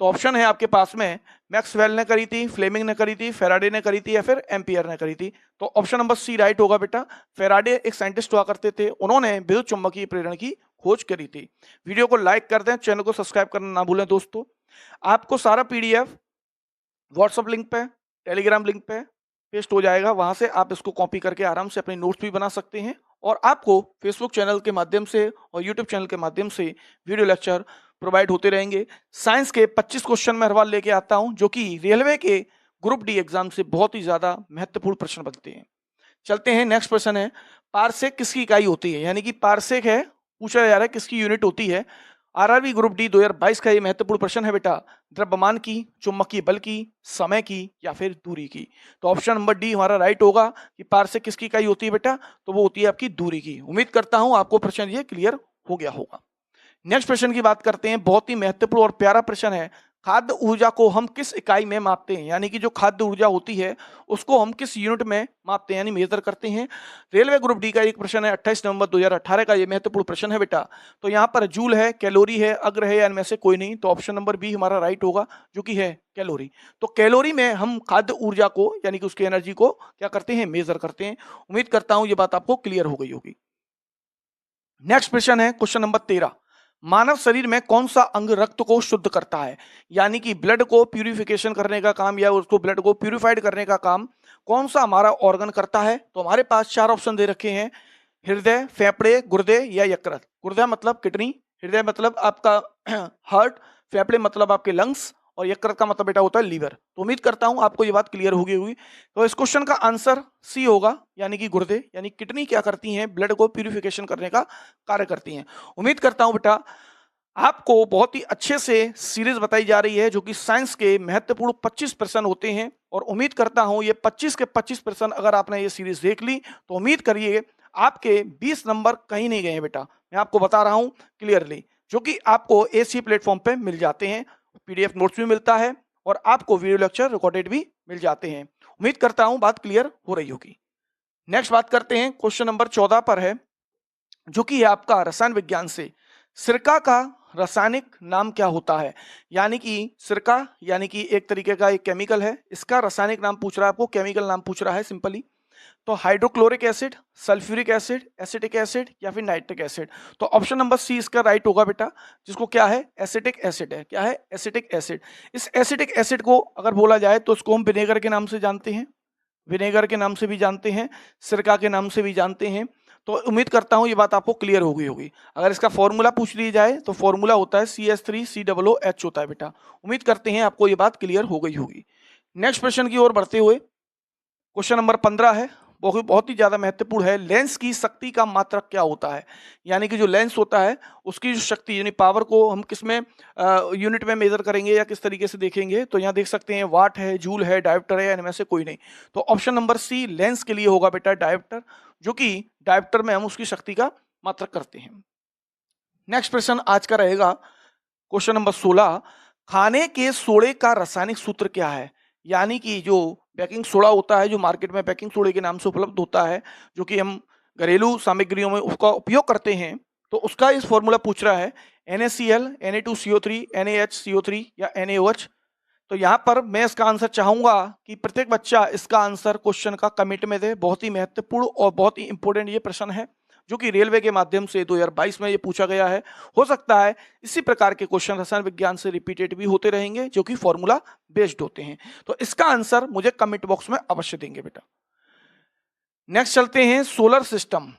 तो ऑप्शन है आपके पास में, मैक्सवेल ने करी थी, फ्लेमिंग ने करी थी, फेराडे ने करी थी या फिर एम्पियर ने करी थी। तो ऑप्शन नंबर सी राइट होगा बेटा। फेराडे एक साइंटिस्ट हुआ करते थे, उन्होंने विद्युत चुम्बकीय प्रेरण की खोज करी थी। वीडियो को लाइक कर दें, चैनल को सब्सक्राइब करना ना भूलें दोस्तों। आपको सारा पीडीएफ व्हाट्सएप लिंक पे, टेलीग्राम लिंक पे पेस्ट हो जाएगा, वहां से आप इसको कॉपी करके आराम से अपने नोट्स भी बना सकते हैं। और आपको फेसबुक चैनल के माध्यम से और यूट्यूब चैनल के माध्यम से वीडियो लेक्चर प्रोवाइड होते रहेंगे। साइंस के 25 क्वेश्चन मैं हर बार लेके आता हूं जो कि रेलवे के ग्रुप डी एग्जाम से बहुत ही ज्यादा महत्वपूर्ण प्रश्न बनते हैं। चलते हैं, नेक्स्ट प्रश्न है, पारसेक किसकी इकाई होती है? यानी कि पारसेक है, पूछा जा रहा है किसकी यूनिट होती है? आरआरबी ग्रुप डी 2022 का ये महत्वपूर्ण प्रश्न है बेटा। द्रव्यमान की, चुंबकीय बल की, समय की या फिर दूरी की? तो ऑप्शन नंबर डी हमारा राइट होगा कि पारसेक किसकी इकाई होती है बेटा? तो वो होती है आपकी दूरी की। उम्मीद करता हूं आपको प्रश्न ये क्लियर हो गया होगा। नेक्स्ट प्रश्न की बात करते हैं, बहुत ही महत्वपूर्ण और प्यारा प्रश्न है। खाद्य ऊर्जा को हम किस इकाई में मापते हैं? यानी कि जो खाद्य ऊर्जा होती है उसको हम किस यूनिट में मापते हैं यानी मेजर करते हैं? रेलवे ग्रुप डी का एक प्रश्न है, 28 नवंबर 2018 का ये महत्वपूर्ण प्रश्न है बेटा। तो यहाँ पर जूल है, कैलोरी है, अग्र है या इनमें से कोई नहीं? तो ऑप्शन नंबर बी हमारा राइट होगा जो कि है कैलोरी। तो कैलोरी में हम खाद्य ऊर्जा को यानी कि उसकी एनर्जी को क्या करते हैं? मेजर करते हैं। उम्मीद करता हूं ये बात आपको क्लियर हो गई होगी। नेक्स्ट प्रश्न है क्वेश्चन नंबर 13। मानव शरीर में कौन सा अंग रक्त को शुद्ध करता है? यानी कि ब्लड को प्यूरिफिकेशन करने का काम या उसको ब्लड को प्यूरिफाइड करने का काम कौन सा हमारा ऑर्गन करता है? तो हमारे पास 4 ऑप्शन दे रखे हैं, हृदय, फेफड़े, गुर्दे या यकृत। गुर्दा मतलब किडनी, हृदय मतलब आपका हार्ट, फेफड़े मतलब आपके लंग्स और यकृत का मतलब बेटा होता है लीवर। तो उम्मीद करता हूं आपको ये बात क्लियर हो गई होगी। तो इस क्वेश्चन का आंसर सी होगा, यानी कि गुर्दे यानी किडनी क्या करती हैं? ब्लड को प्यूरिफिकेशन करने का कार्य करती हैं। उम्मीद करता हूं बेटा आपको बहुत ही अच्छे से सीरीज बताई जा रही है जो कि साइंस के महत्वपूर्ण 25 प्रश्न होते हैं। और उम्मीद करता हूं ये 25 के 25 प्रश्न अगर आपने ये सीरीज देख ली तो उम्मीद करिए आपके 20 नंबर कहीं नहीं गए हैं बेटा। मैं आपको बता रहा हूं क्लियरली, जो कि आपको एसी प्लेटफॉर्म पे मिल जाते हैं, पीडीएफ नोट्स भी मिलता है और आपको वीडियो लेक्चर रिकॉर्डेड भी मिल जाते हैं। उम्मीद करता हूं बात क्लियर हो रही होगी। नेक्स्ट बात करते हैं, क्वेश्चन नंबर 14 पर है जो कि है आपका रसायन विज्ञान से। सिरका का रासायनिक नाम क्या होता है? यानी कि सिरका यानी कि एक तरीके का एक केमिकल है, इसका रासायनिक नाम पूछ रहा है आपको, केमिकल नाम पूछ रहा है सिंपली। तो hydrochloric acid, sulphuric acid, acetic acid या फिर नाइट्रिक एसिड? तो ऑप्शन नंबर सी इसका राइट होगा बेटा, जिसको क्या है? एसिटिक एसिड है। क्या है? Acetic acid. इस एसिटिक एसिड को अगर बोला जाए तो उसको हम विनेगर के नाम से जानते हैं, विनेगर के नाम से भी जानते हैं, सिरका के नाम से भी जानते हैं। तो उम्मीद करता हूं ये बात आपको क्लियर हो गई होगी। अगर इसका फॉर्मूला पूछ लिया जाए तो फॉर्मूला होता है CH3COOH होता है बेटा। उम्मीद करते हैं आपको ये बात क्लियर हो गई होगी। नेक्स्ट प्रश्न की ओर बढ़ते हुए, क्वेश्चन नंबर 15 है, बहुत ही ज्यादा महत्वपूर्ण है। लेंस की शक्ति का मात्रक क्या होता है? यानी कि जो लेंस होता है उसकी जो शक्ति यानी पावर को हम किस में यूनिट में मेजर करेंगे या किस तरीके से देखेंगे? तो यहाँ देख सकते हैं वाट है, जूल है, डायोप्टर है, इनमें से कोई नहीं। तो ऑप्शन नंबर सी लेंस के लिए होगा बेटा डायोप्टर, जो कि डायोप्टर में हम उसकी शक्ति का मात्रक करते हैं। नेक्स्ट प्रश्न आज का रहेगा क्वेश्चन नंबर 16। खाने के सोडे का रासायनिक सूत्र क्या है? यानी कि जो बेकिंग सोडा होता है, जो मार्केट में बेकिंग सोडे के नाम से उपलब्ध होता है, जो कि हम घरेलू सामग्रियों में उसका उपयोग करते हैं, तो उसका इस फॉर्मूला पूछ रहा है NaCl, Na2CO3, NaHCO3 या NaOH। तो यहाँ पर मैं इसका आंसर चाहूंगा कि प्रत्येक बच्चा इसका आंसर क्वेश्चन का कमेंट में दे। बहुत ही महत्वपूर्ण और बहुत ही इंपॉर्टेंट ये प्रश्न है जो कि रेलवे के माध्यम से 2022 में ये पूछा गया है। हो सकता है इसी प्रकार के क्वेश्चन रसायन विज्ञान से रिपीटेड भी होते रहेंगे जो कि फॉर्मूला बेस्ड होते हैं। तो इसका आंसर मुझे कमेंट बॉक्स में अवश्य देंगे बेटा। नेक्स्ट चलते हैं, सोलर सिस्टम।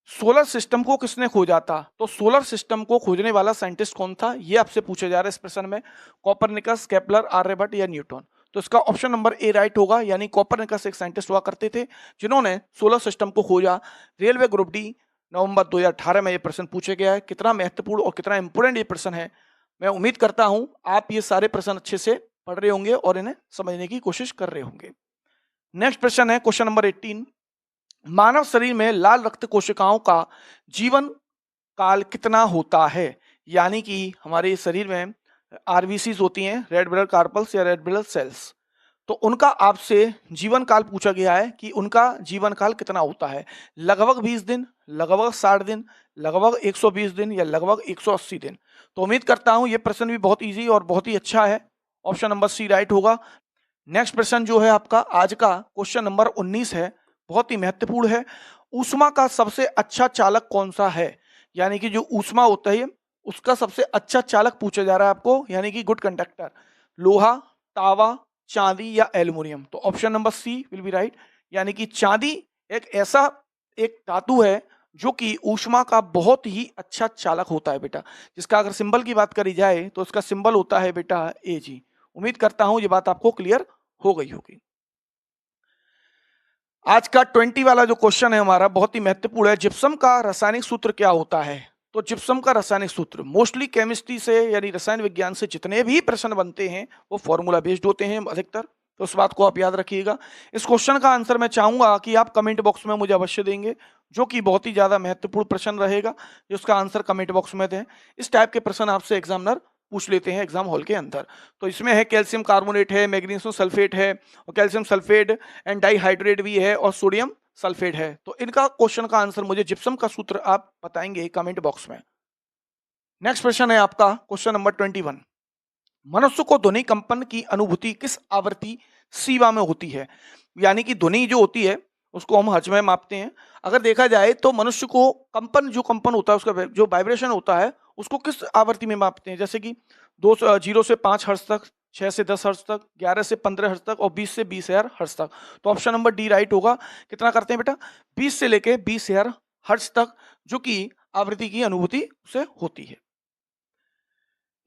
सोलर सिस्टम को किसने खोजा था? तो सोलर सिस्टम को खोजने वाला साइंटिस्ट कौन था, ये आपसे पूछा जा रहा है इस प्रश्न में। कॉपरनिकस, केपलर, आर्यभट्ट या न्यूटन? तो इसका ऑप्शन नंबर ए राइट होगा, यानी कॉपरनिकस एक साइंटिस्ट हुआ करते थे जिन्होंने सोलर सिस्टम को खोजा। रेलवे ग्रुप डी नवंबर 2018 में ये प्रश्न पूछा गया है। कितना महत्वपूर्ण और कितना इंपोर्टेंट ये प्रश्न है, मैं उम्मीद करता हूं आप ये सारे प्रश्न अच्छे से पढ़ रहे होंगे और इन्हें समझने की कोशिश कर रहे होंगे। नेक्स्ट प्रश्न है क्वेश्चन नंबर 18। मानव शरीर में लाल रक्त कोशिकाओं का जीवन काल कितना होता है? यानी कि हमारे शरीर में आरबीसीज होती हैं, रेड ब्लड कार्पल्स या रेड ब्लड सेल्स, तो उनका आपसे जीवन काल पूछा गया है कि उनका जीवन काल कितना होता है। लगभग 20 दिन, लगभग 60 दिन, लगभग 120 दिन या लगभग 180 दिन। तो उम्मीद करता हूं ये प्रश्न भी बहुत इजी और बहुत ही अच्छा है। ऑप्शन नंबर सी राइट होगा। नेक्स्ट प्रश्न जो है आपका आज का क्वेश्चन नंबर 19 है, बहुत ही महत्वपूर्ण है। ऊष्मा का सबसे अच्छा चालक कौन सा है? यानी कि जो ऊष्मा होता है उसका सबसे अच्छा चालक पूछा जा रहा है आपको, यानी कि गुड कंडक्टर। लोहा, तावा, चांदी या एल्युमिनियम? तो option number C will be right. यानी कि चांदी एक ऐसा एक धातु है जो कि ऊष्मा का बहुत ही अच्छा चालक होता है बेटा, जिसका अगर सिंबल की बात करी जाए तो उसका सिंबल होता है बेटा Ag। उम्मीद करता हूं ये बात आपको क्लियर हो गई होगी। आज का 20 वाला जो क्वेश्चन है हमारा बहुत ही महत्वपूर्ण है। जिप्सम का रासायनिक सूत्र क्या होता है? तो जिप्सम का रासायनिक सूत्र मोस्टली केमिस्ट्री से यानी रसायन विज्ञान से जितने भी प्रश्न बनते हैं वो फॉर्मूला बेस्ड होते हैं अधिकतर, तो उस बात को आप याद रखिएगा। इस क्वेश्चन का आंसर मैं चाहूंगा कि आप कमेंट बॉक्स में मुझे अवश्य देंगे, जो कि बहुत ही ज्यादा महत्वपूर्ण प्रश्न रहेगा, जिसका आंसर कमेंट बॉक्स में दें। इस टाइप के प्रश्न आपसे एग्जामिनर पूछ लेते हैं एग्जाम हॉल के अंदर। तो इसमें है कैल्शियम कार्बोनेट है, मैग्नीशियम सल्फेट है, और कैल्शियम सल्फेट एंड डाइहाइड्रेट भी है, और सोडियम सल्फेट है। तो इनका क्वेश्चन का आंसर मुझे जिप्सम का सूत्र आप बताएंगे कमेंट बॉक्स में। नेक्स्ट प्रश्न है आपका क्वेश्चन नंबर 21। मनुष्य को ध्वनि कंपन की अनुभूति किस आवृत्ति सीमा में होती है? यानी कि ध्वनि जो होती है उसको हम हर्ट्ज में मापते हैं। अगर देखा जाए तो मनुष्य को कंपन होता है, उसका जो वाइब्रेशन होता है उसको किस आवृत्ति में मापते हैं? जैसे कि 0 से 5 हर्ट्ज तक, 6 से 10 हर्ट्ज तक, 11 से 15 हर्ट्ज तक और 20 से 20,000 हर्ट्ज तक। तो ऑप्शन नंबर डी राइट होगा। कितना करते हैं बेटा? 20 से लेके 20,000 हर्ट्ज तक, जो कि आवृत्ति की अनुभूति से होती है।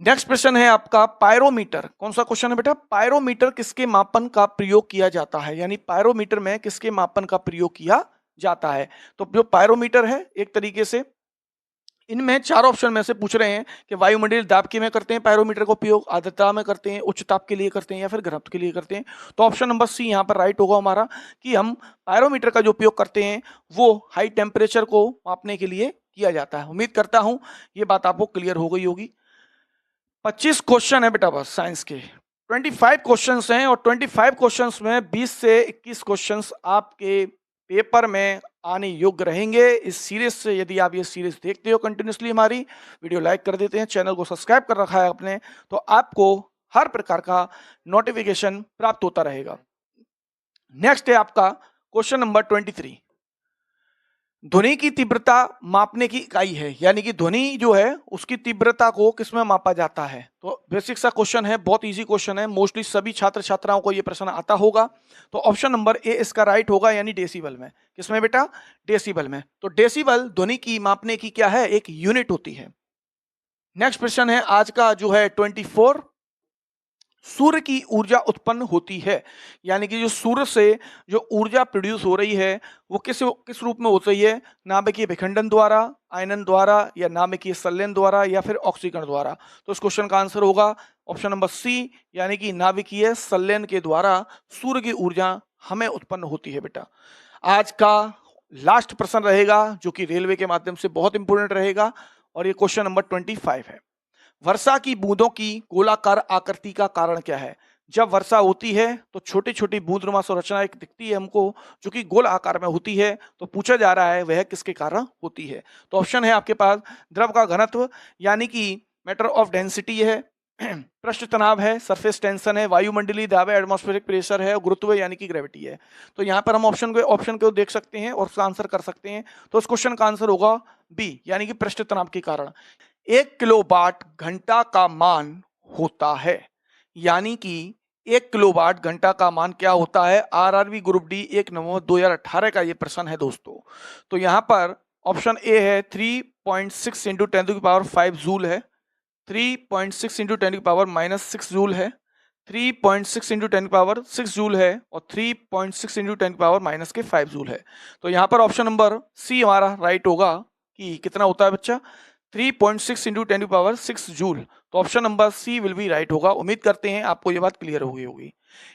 नेक्स्ट प्रश्न है आपका पायरोमीटर। कौन सा क्वेश्चन है बेटा? पायरोमीटर किसके मापन का प्रयोग किया जाता है? यानी पायरोमीटर में किसके मापन का प्रयोग किया जाता है? तो जो पायरोमीटर है एक तरीके से इनमें चार ऑप्शन में से पूछ रहे हैं कि वायुमंडलीय दाब के में करते हैं पायरोमीटर का उपयोग, आर्द्रता में करते हैं, उच्च ताप के लिए करते हैं, या फिर घनत्व के लिए करते हैं। तो ऑप्शन नंबर सी यहाँ पर राइट होगा हमारा, कि हम पायरोमीटर का जो उपयोग करते हैं वो हाई टेम्परेचर को मापने के लिए किया जाता है। उम्मीद करता हूं ये बात आपको क्लियर हो गई होगी। 25 क्वेश्चन है बेटा बस साइंस के, 25 क्वेश्चंस हैं, और 25 क्वेश्चंस में 20 से 21 क्वेश्चंस आपके पेपर में आने योग्य रहेंगे। इस सीरीज से यदि आप ये सीरीज देखते हो कंटिन्यूसली, हमारी वीडियो लाइक कर देते हैं, चैनल को सब्सक्राइब कर रखा है आपने, तो आपको हर प्रकार का नोटिफिकेशन प्राप्त होता रहेगा। नेक्स्ट है आपका क्वेश्चन नंबर 23। ध्वनि की तीव्रता मापने की इकाई है, यानी कि ध्वनि जो है उसकी तीव्रता को किसमें मापा जाता है? तो बेसिक सा क्वेश्चन है, बहुत इजी क्वेश्चन है, मोस्टली सभी छात्र छात्राओं को ये प्रश्न आता होगा। तो ऑप्शन नंबर ए इसका राइट होगा, यानी डेसिबल में। किसमें बेटा? डेसिबल में। तो डेसिबल ध्वनि की मापने की क्या है? एक यूनिट होती है। नेक्स्ट प्रश्न है आज का जो है 24। सूर्य की ऊर्जा उत्पन्न होती है, यानी कि जो सूर्य से जो ऊर्जा प्रोड्यूस हो रही है वो किस रूप में हो रही है? नाभिकीय विखंडन द्वारा, आयनन द्वारा, या नाभिकीय संलयन द्वारा, या फिर ऑक्सीकरण द्वारा? तो इस क्वेश्चन का आंसर होगा ऑप्शन नंबर सी, यानी कि नाभिकीय संलयन के द्वारा सूर्य की ऊर्जा हमें उत्पन्न होती है बेटा। आज का लास्ट प्रश्न रहेगा जो कि रेलवे के माध्यम से बहुत इंपोर्टेंट रहेगा, और ये क्वेश्चन नंबर 25 है। वर्षा की बूंदों की गोलाकार आकृति का कारण क्या है? जब वर्षा होती है तो छोटी छोटी बूंदनुमा संरचना एक दिखती है हमको, जो कि गोल आकार में होती है। तो पूछा जा रहा है वह किसके कारण होती है? तो ऑप्शन है आपके पास द्रव का घनत्व, यानी कि मैटर ऑफ डेंसिटी है, पृष्ठ तनाव है, सरफेस टेंशन है, वायुमंडलीय दाब है, एटमॉस्फेरिक प्रेशर है, और गुरुत्व यानी कि ग्रेविटी है। तो यहाँ पर हम ऑप्शन को देख सकते हैं और उसका आंसर कर सकते हैं। तो इस क्वेश्चन का आंसर होगा बी, यानी कि पृष्ठ तनाव के कारण। 1 किलोवाट घंटा का मान होता है, यानी कि 1 किलोवाट घंटा का मान क्या होता है? आरआरबी ग्रुप डी 1 नवंबर 2018 का ये प्रश्न है दोस्तों। तो यहाँ पर ऑप्शन ए है 3.6 इंटू 10⁵ जूल है, 3.6 इंटू 10⁻⁻6 जूल है, 3.6 इंटू 10⁻6 जूल है, और 3.6 इंटू 10⁻⁻5 जूल है। तो यहाँ पर ऑप्शन नंबर सी हमारा राइट होगा, कि कितना होता है बच्चा 3.6 इंटू 10⁻6 जूल। तो option number C will be right होगा। उम्मीद करते हैं आपको ये बात क्लियर हो गई होगी।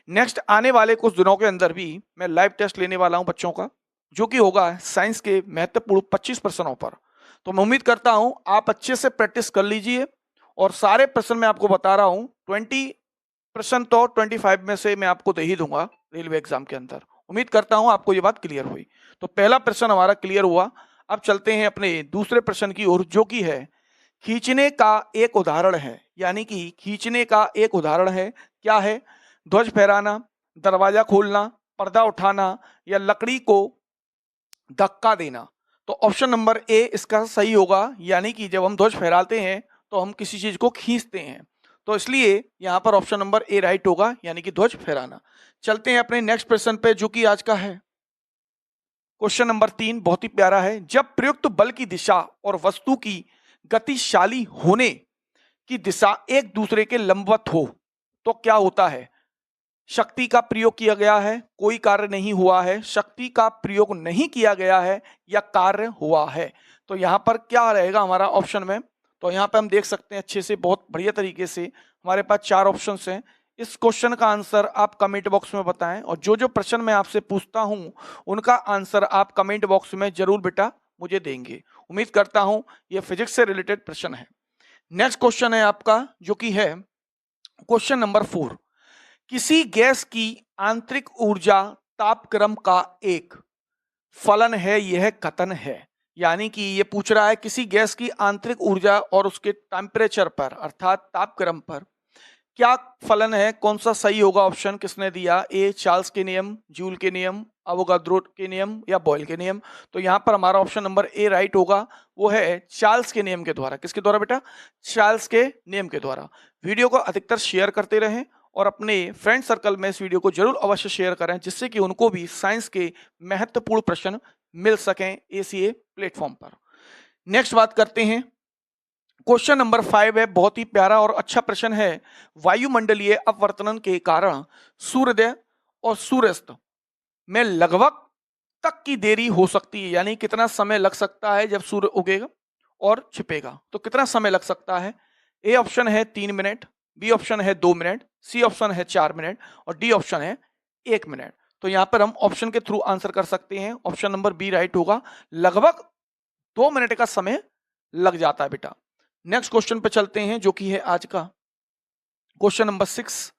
नेक्स्ट आने वाले कुछ दिनों के अंदर भी मैं लाइव टेस्ट लेने वाला हूं बच्चों का, जो कि होगा साइंस के महत्वपूर्ण 25 प्रश्नों पर। तो मैं उम्मीद करता हूं आप अच्छे से प्रैक्टिस कर लीजिए और सारे प्रश्न मैं आपको बता रहा हूं 20% तो 25 में से मैं आपको दे ही दूंगा रेलवे एग्जाम के अंदर। उम्मीद करता हूं आपको ये बात क्लियर हुई। तो पहला प्रश्न हमारा क्लियर हुआ। अब चलते हैं अपने दूसरे प्रश्न की ओर, जो कि है खींचने का एक उदाहरण है। यानी कि खींचने का एक उदाहरण है, क्या है? ध्वज फहराना, दरवाजा खोलना, पर्दा उठाना या लकड़ी को धक्का देना। तो ऑप्शन नंबर ए इसका सही होगा। यानी कि जब हम ध्वज फहराते हैं तो हम किसी चीज को खींचते हैं, तो इसलिए यहां पर ऑप्शन नंबर ए राइट होगा, यानी कि ध्वज फहराना। चलते हैं अपने नेक्स्ट प्रश्न पे, जो कि आज का है क्वेश्चन नंबर 3। बहुत ही प्यारा है। जब प्रयुक्त बल की दिशा और वस्तु की गतिशाली होने की दिशा एक दूसरे के लंबवत हो तो क्या होता है? शक्ति का प्रयोग किया गया है, कोई कार्य नहीं हुआ है, शक्ति का प्रयोग नहीं किया गया है या कार्य हुआ है। तो यहां पर क्या रहेगा हमारा ऑप्शन में? तो यहां पे हम देख सकते हैं अच्छे से, बहुत बढ़िया तरीके से हमारे पास 4 ऑप्शंस हैं। इस क्वेश्चन का आंसर आप कमेंट बॉक्स में बताएं और जो जो प्रश्न मैं आपसे पूछता हूं उनका आंसर आप कमेंट बॉक्स में जरूर बेटा मुझे देंगे। उम्मीद करता हूं ये फिजिक्स से रिलेटेड प्रश्न है। नेक्स्ट क्वेश्चन है आपका, जो कि है क्वेश्चन नंबर 4। किसी गैस की आंतरिक ऊर्जा तापक्रम का एक फलन है, यह कथन है। यानी कि ये पूछ रहा है किसी गैस की आंतरिक ऊर्जा और उसके टेम्परेचर पर अर्थात तापक्रम पर क्या फलन है, कौन सा सही होगा? ऑप्शन किसने दिया? ए चार्ल्स के नियम, जूल के नियम, अवोगाद्रो के नियम या बॉयल के नियम। तो यहां पर हमारा ऑप्शन नंबर ए राइट होगा। वो है चार्ल्स के नियम के द्वारा। किसके द्वारा बेटा? चार्ल्स के नियम के द्वारा। वीडियो को अधिकतर शेयर करते रहें और अपने फ्रेंड सर्कल में इस वीडियो को जरूर अवश्य शेयर करें, जिससे कि उनको भी साइंस के महत्वपूर्ण प्रश्न मिल सकें एसीए प्लेटफॉर्म पर। नेक्स्ट बात करते हैं, क्वेश्चन नंबर 5 है। बहुत ही प्यारा और अच्छा प्रश्न है। वायुमंडलीय अपवर्तन के कारण सूर्योदय और सूर्यास्त में लगभग तक की देरी हो सकती है। यानी कितना समय लग सकता है जब सूर्य उगेगा और छिपेगा, तो कितना समय लग सकता है? ए ऑप्शन है 3 मिनट, बी ऑप्शन है 2 मिनट, सी ऑप्शन है 4 मिनट और डी ऑप्शन है 1 मिनट। तो यहां पर हम ऑप्शन के थ्रू आंसर कर सकते हैं। ऑप्शन नंबर बी राइट होगा, लगभग 2 मिनट का समय लग जाता है बेटा। नेक्स्ट क्वेश्चन पे चलते हैं, जो कि है आज का क्वेश्चन नंबर 6।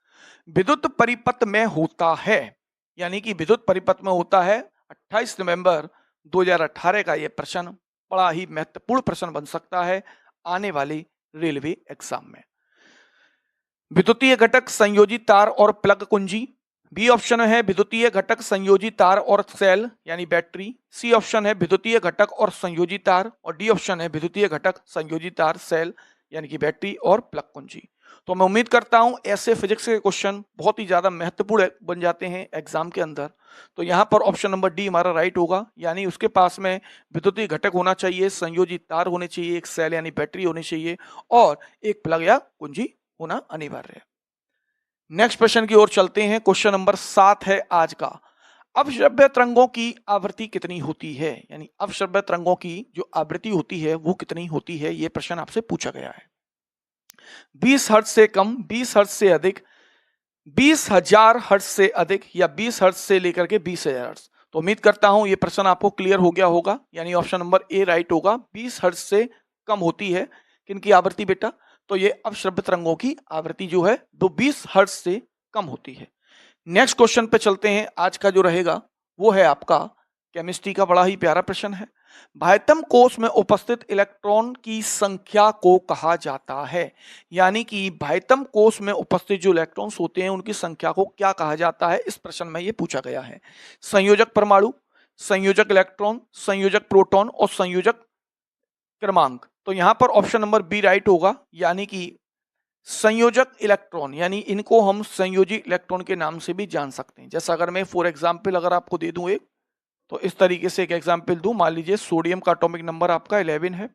विद्युत परिपथ में होता है, यानी कि विद्युत परिपथ में होता है 28 नवंबर 2018 का यह प्रश्न बड़ा ही महत्वपूर्ण प्रश्न बन सकता है आने वाले रेलवे एग्जाम में। विद्युतीय घटक, संयोजी तार और प्लग कुंजी। बी ऑप्शन है विद्युतीय घटक, संयोजी तार और सेल यानी बैटरी। सी ऑप्शन है विद्युतीय घटक और संयोजी तार और डी ऑप्शन है विद्युतीय घटक, संयोजी तार, सेल यानी कि बैटरी और प्लग कुंजी। तो मैं उम्मीद करता हूं ऐसे फिजिक्स के क्वेश्चन बहुत ही ज्यादा महत्वपूर्ण बन जाते हैं एग्जाम के अंदर। तो यहां पर ऑप्शन नंबर डी हमारा राइट होगा, यानी उसके पास में विद्युतीय घटक होना चाहिए, संयोजी तार होने चाहिए, एक सेल यानी बैटरी होनी चाहिए और एक प्लग या कुंजी होना अनिवार्य है। नेक्स्ट प्रश्न की ओर चलते हैं। क्वेश्चन नंबर 7 है आज का। अपश्रव्य तरंगों की आवृत्ति कितनी होती है? यानी अपश्रव्य तरंगों की जो आवृत्ति होती है वो कितनी होती है, ये प्रश्न आपसे पूछा गया है। 20 हर्ट्ज से कम, 20 हर्ट्ज से अधिक, 20,000 हर्ट्ज से अधिक या 20 हर्ट्ज से लेकर के 20,000 हर्ट्ज। तो उम्मीद करता हूं ये प्रश्न आपको क्लियर हो गया होगा, यानी ऑप्शन नंबर ए राइट होगा। 20 हर्ट्ज से कम होती है किनकी आवृत्ति बेटा? तो ये अपश्रव्य तरंगों की आवृत्ति जो है वो 20 हर्ट्ज से कम होती है। नेक्स्ट क्वेश्चन पे चलते हैं। आज का जो रहेगा वो है आपका केमिस्ट्री का बड़ा ही प्यारा प्रश्न है। बाह्यतम कोश में उपस्थित इलेक्ट्रॉन की संख्या को कहा जाता है। यानी कि बाह्यतम कोश में उपस्थित जो इलेक्ट्रॉन्स होते हैं उनकी संख्या को क्या कहा जाता है, इस प्रश्न में ये पूछा गया है। संयोजक परमाणु, संयोजक इलेक्ट्रॉन, संयोजक प्रोटॉन और संयोजक क्रमांक। तो यहां पर ऑप्शन नंबर बी राइट होगा, यानी कि संयोजक इलेक्ट्रॉन, यानी इनको हम संयोजी इलेक्ट्रॉन के नाम से भी जान सकते हैं। जैसा अगर मैं फॉर एग्जांपल अगर आपको दे दूं एक, तो इस तरीके से एक एग्जांपल दूं। मान लीजिए सोडियम का एटॉमिक नंबर आपका 11 है,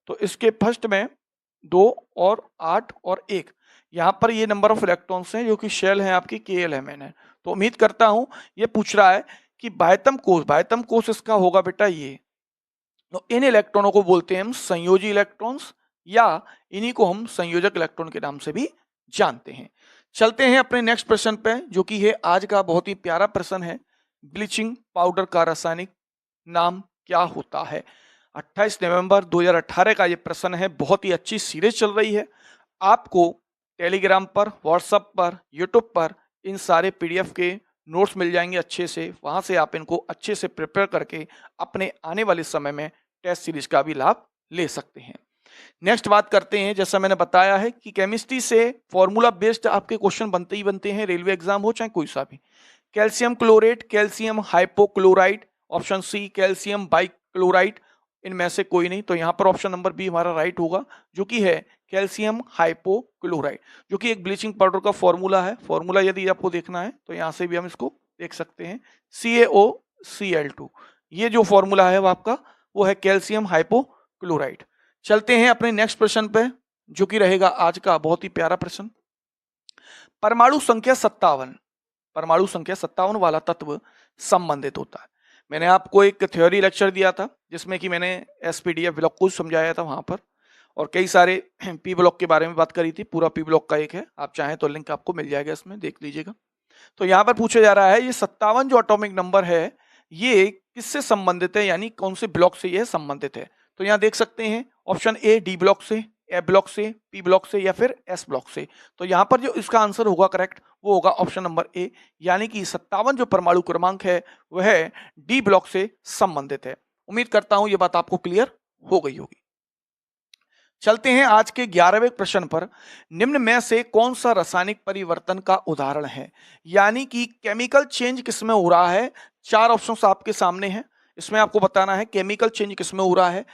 तो इसके फर्स्ट में 2 और 8 और 1, यहां पर ये नंबर ऑफ इलेक्ट्रॉन्स हैं जो कि शेल है आपकी KLMN है। तो उम्मीद करता हूं ये पूछ रहा है कि बाह्यतम कोश इसका होगा बेटा ये तो इन इलेक्ट्रॉनों को बोलते हैं हम संयोजी इलेक्ट्रॉन्स, या इन्हीं को हम संयोजक इलेक्ट्रॉन के नाम से भी जानते हैं। चलते हैं अपने नेक्स्ट प्रश्न पे, जो कि है आज का बहुत ही प्यारा प्रश्न है। ब्लीचिंग पाउडर का रासायनिक नाम क्या होता है? 28 नवंबर 2018 का ये प्रश्न है। बहुत ही अच्छी सीरीज चल रही है। आपको टेलीग्राम पर, व्हाट्सएप पर, यूट्यूब पर इन सारे पीडीएफ के नोट्स मिल जाएंगे अच्छे से। वहां से आप इनको अच्छे से प्रिपेयर करके अपने आने वाले समय में टेस्ट सीरीज का भी लाभ ले सकते हैं। नेक्स्ट बात करते हैं, जैसा मैंने बताया है कि केमिस्ट्री से फॉर्मूला बेस्ड आपके क्वेश्चन बनते ही बनते हैं, रेलवे एग्जाम हो चाहे कोई सा भी। Calcium chlorate, calcium hypochloride, option C calcium bichloride, इनमें से कोई नहीं। तो यहाँ पर ऑप्शन नंबर बी हमारा राइट होगा, जो कि है कैल्शियम हाइपोक्लोराइड, जो कि एक ब्लीचिंग पाउडर का फॉर्मूला है। फॉर्मूला यदि आपको देखना है तो यहाँ से भी हम इसको देख सकते हैं, CaOCl2। ये जो फॉर्मूला है वो आपका वो है कैल्शियम हाइपोक्लोराइड। चलते हैं अपने नेक्स्ट प्रश्न पे, जो कि रहेगा आज का बहुत ही प्यारा प्रश्न। परमाणु संख्या 57, परमाणु संख्या 57 वाला तत्व संबंधित होता है। मैंने आपको एक थ्योरी लेक्चर दिया था जिसमें कि मैंने एसपीडीएफ ब्लॉक को समझाया था वहां पर, और कई सारे पी ब्लॉक के बारे में बात करी थी। पूरा पी ब्लॉक का एक है, आप चाहें तो लिंक आपको मिल जाएगा, इसमें देख लीजिएगा। तो यहाँ पर पूछा जा रहा है ये 57 जो एटॉमिक नंबर है ये किससे संबंधित है, यानी कौन से ब्लॉक से यह संबंधित है। तो यहाँ देख सकते हैं ऑप्शन ए डी ब्लॉक से, ए ब्लॉक से, पी ब्लॉक से, या फिर एस ब्लॉक से। तो यहाँ पर जो इसका आंसर होगा करेक्ट वो होगा ऑप्शन नंबर ए, यानी कि 57 जो परमाणु क्रमांक है वह डी ब्लॉक से संबंधित है। उम्मीद करता हूं ये बात आपको क्लियर हो गई होगी। चलते हैं आज के 11वें प्रश्न पर। निम्न में से कौन सा रासायनिक परिवर्तन का उदाहरण है, यानी कि केमिकल चेंज किसमें हो रहा है। 4 ऑप्शंस आपके सामने हैं, इसमें आपको बताना है केमिकल चेंज किसमें हो रहा है।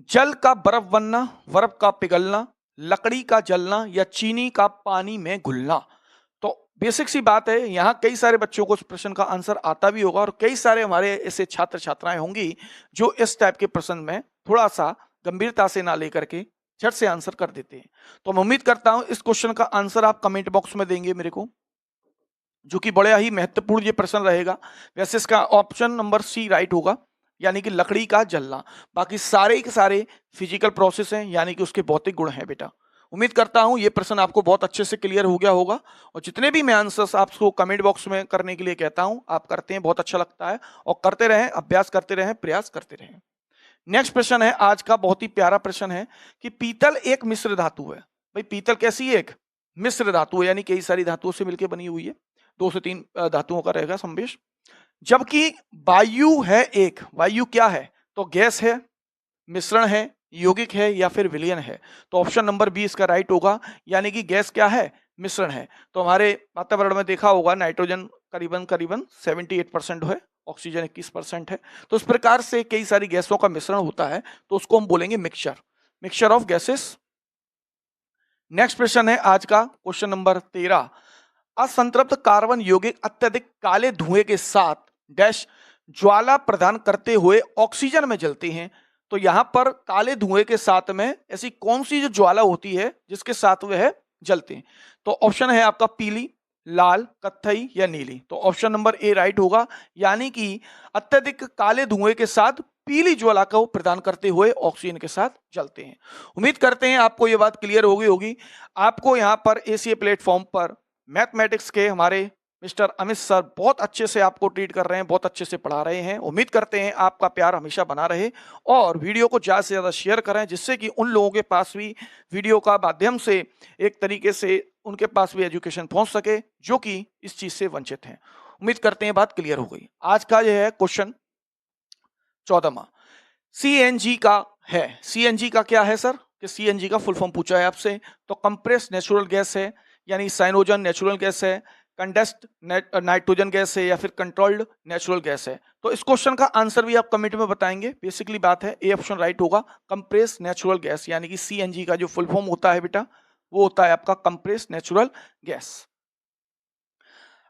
जल का बर्फ बनना, बर्फ का पिघलना, लकड़ी का जलना, या चीनी का पानी में घुलना। तो बेसिक सी बात है, यहाँ कई सारे बच्चों को इस प्रश्न का आंसर आता भी होगा, और कई सारे हमारे ऐसे छात्र छात्राएं होंगी जो इस टाइप के प्रश्न में थोड़ा सा गंभीरता से ना लेकर के झट से आंसर कर देते हैं। तो मैं उम्मीद करता हूं इस क्वेश्चन का आंसर आप कमेंट बॉक्स में देंगे मेरे को, जो कि बड़ा ही महत्वपूर्ण ये प्रश्न रहेगा। वैसे इसका ऑप्शन नंबर सी राइट होगा, यानी कि लकड़ी का जलना। बाकी सारे के सारे फिजिकल प्रोसेस हैं, यानी कि उसके भौतिक गुण हैं बेटा। उम्मीद करता हूं ये प्रश्न आपको बहुत अच्छे से क्लियर हो गया होगा, और जितने भी मैं आंसर्स आपको कमेंट बॉक्स में करने के लिए कहता हूं आप करते हैं, बहुत अच्छा लगता है। और करते रहें, अभ्यास करते रहें, प्रयास करते रहें। नेक्स्ट प्रश्न है आज का, बहुत ही प्यारा प्रश्न है कि पीतल एक मिश्र धातु है। भाई पीतल कैसी है, एक मिश्र धातु है, यानी कई सारी धातुओं से मिलकर बनी हुई है। 2 से 3 धातुओं का रहेगा समावेश। जबकि वायु है एक, वायु क्या है, तो गैस है, मिश्रण है, यौगिक है, या फिर विलयन है। तो ऑप्शन नंबर बी इसका राइट होगा, यानी कि गैस क्या है, मिश्रण है। तो हमारे वातावरण में देखा होगा नाइट्रोजन करीबन करीबन 78% है, ऑक्सीजन 21% है। तो इस प्रकार से कई सारी गैसों का मिश्रण होता है, तो उसको हम बोलेंगे mixture, mixture of gases. Next प्रश्न है आज का, क्वेश्चन नंबर 13। असंतृप्त कार्बन यौगिक अत्यधिक काले धुएं के साथ डैश ज्वाला प्रदान करते हुए ऑक्सीजन में जलते हैं। तो यहां पर काले धुएं के साथ में ऐसी कौन सी जो ज्वाला होती है जिसके साथ वह जलते हैं। तो ऑप्शन है आपका पीली, लाल, कत्थई, या नीली। तो ऑप्शन नंबर ए राइट होगा, यानी कि अत्यधिक काले धुएं के साथ पीली ज्वाला को प्रदान करते हुए ऑक्सीजन के साथ जलते हैं। उम्मीद करते हैं आपको यह बात क्लियर हो गई होगी। आपको यहां पर एसीए प्लेटफॉर्म पर मैथमेटिक्स के हमारे मिस्टर अमित सर बहुत अच्छे से आपको ट्रीट कर रहे हैं, बहुत अच्छे से पढ़ा रहे हैं। उम्मीद करते हैं आपका प्यार हमेशा बना रहे, और वीडियो को ज़्यादा से ज़्यादा शेयर करें, जिससे कि उन लोगों के पास भी वीडियो का माध्यम से एक तरीके से उनके पास भी एजुकेशन पहुंच सके जो कि इस चीज़ से वंचित हैं। उम्मीद करते हैं बात क्लियर हो गई। आज का यह है क्वेश्चन 14वां, सीएनजी का है। सीएनजी का क्या है सर, कि सीएनजी का फुल फॉर्म पूछा है आपसे। तो कंप्रेस्ड नेचुरल गैस है, यानी साइनोजन नेचुरल गैस है, कंडेंस्ड नाइट्रोजन गैस है, या फिर कंट्रोल्ड नेचुरल गैस है। तो इस क्वेश्चन का आंसर भी आप कमेंट में बताएंगे। बेसिकली बात है ए ऑप्शन राइट होगा, कंप्रेस्ड नेचुरल गैस, यानी कि सीएनजी का जो फुल फॉर्म होता है बेटा वो होता है आपका कंप्रेस्ड नेचुरल गैस।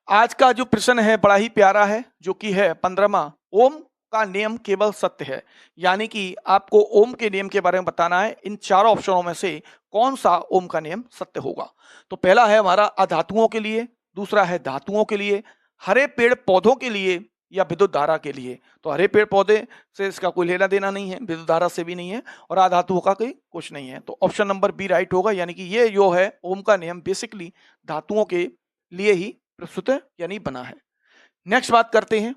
आज का जो प्रश्न है बड़ा ही प्यारा है, जो कि है 15वां, ओम का नियम केवल सत्य है। यानी कि आपको ओम के नियम के बारे में बताना है। इन चारों ऑप्शनों में से कौन सा ओम का नियम सत्य होगा। तो पहला है हमारा अधातुओं के लिए, दूसरा है धातुओं के लिए, हरे पेड़ पौधों के लिए, या विद्युत धारा के लिए। तो हरे पेड़ पौधे से इसका कोई लेना देना नहीं है, विद्युत धारा से भी नहीं है और अधातुओं का कोई कुछ नहीं है। तो ऑप्शन नंबर बी राइट होगा, यानी कि ये जो है ओम का नियम बेसिकली धातुओं के लिए ही प्रस्तुत है यानी बना है। नेक्स्ट बात करते हैं,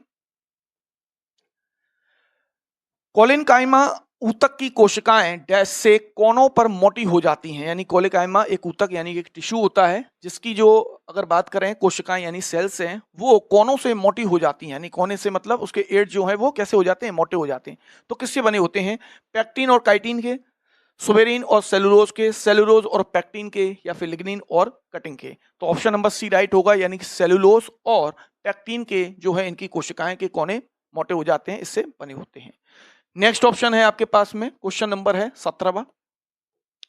कोलिनकाइमा ऊतक की कोशिकाएं डैश से कोनों पर मोटी हो जाती हैं, यानी कोलिनकाइमा एक ऊतक यानी एक टिश्यू होता है जिसकी जो अगर बात करें कोशिकाएं यानी सेल्स हैं वो कोनों से मोटी हो जाती हैं, यानी कोने से मतलब उसके एड जो है वो कैसे हो जाते हैं, मोटे हो जाते हैं। तो किससे बने होते हैं, पैक्टिन और काइटिन के, सुबेरिन और सेलुलोज के, सेलुलोज और पैक्टिन के, या फिर लिग्निन और कटिंग के। तो ऑप्शन नंबर सी राइट होगा, यानी कि सेलुलोज और पैक्टिन के जो है इनकी कोशिकाएं के कोने मोटे हो जाते हैं, इससे बने होते हैं। नेक्स्ट ऑप्शन है आपके पास में, क्वेश्चन नंबर है 17वां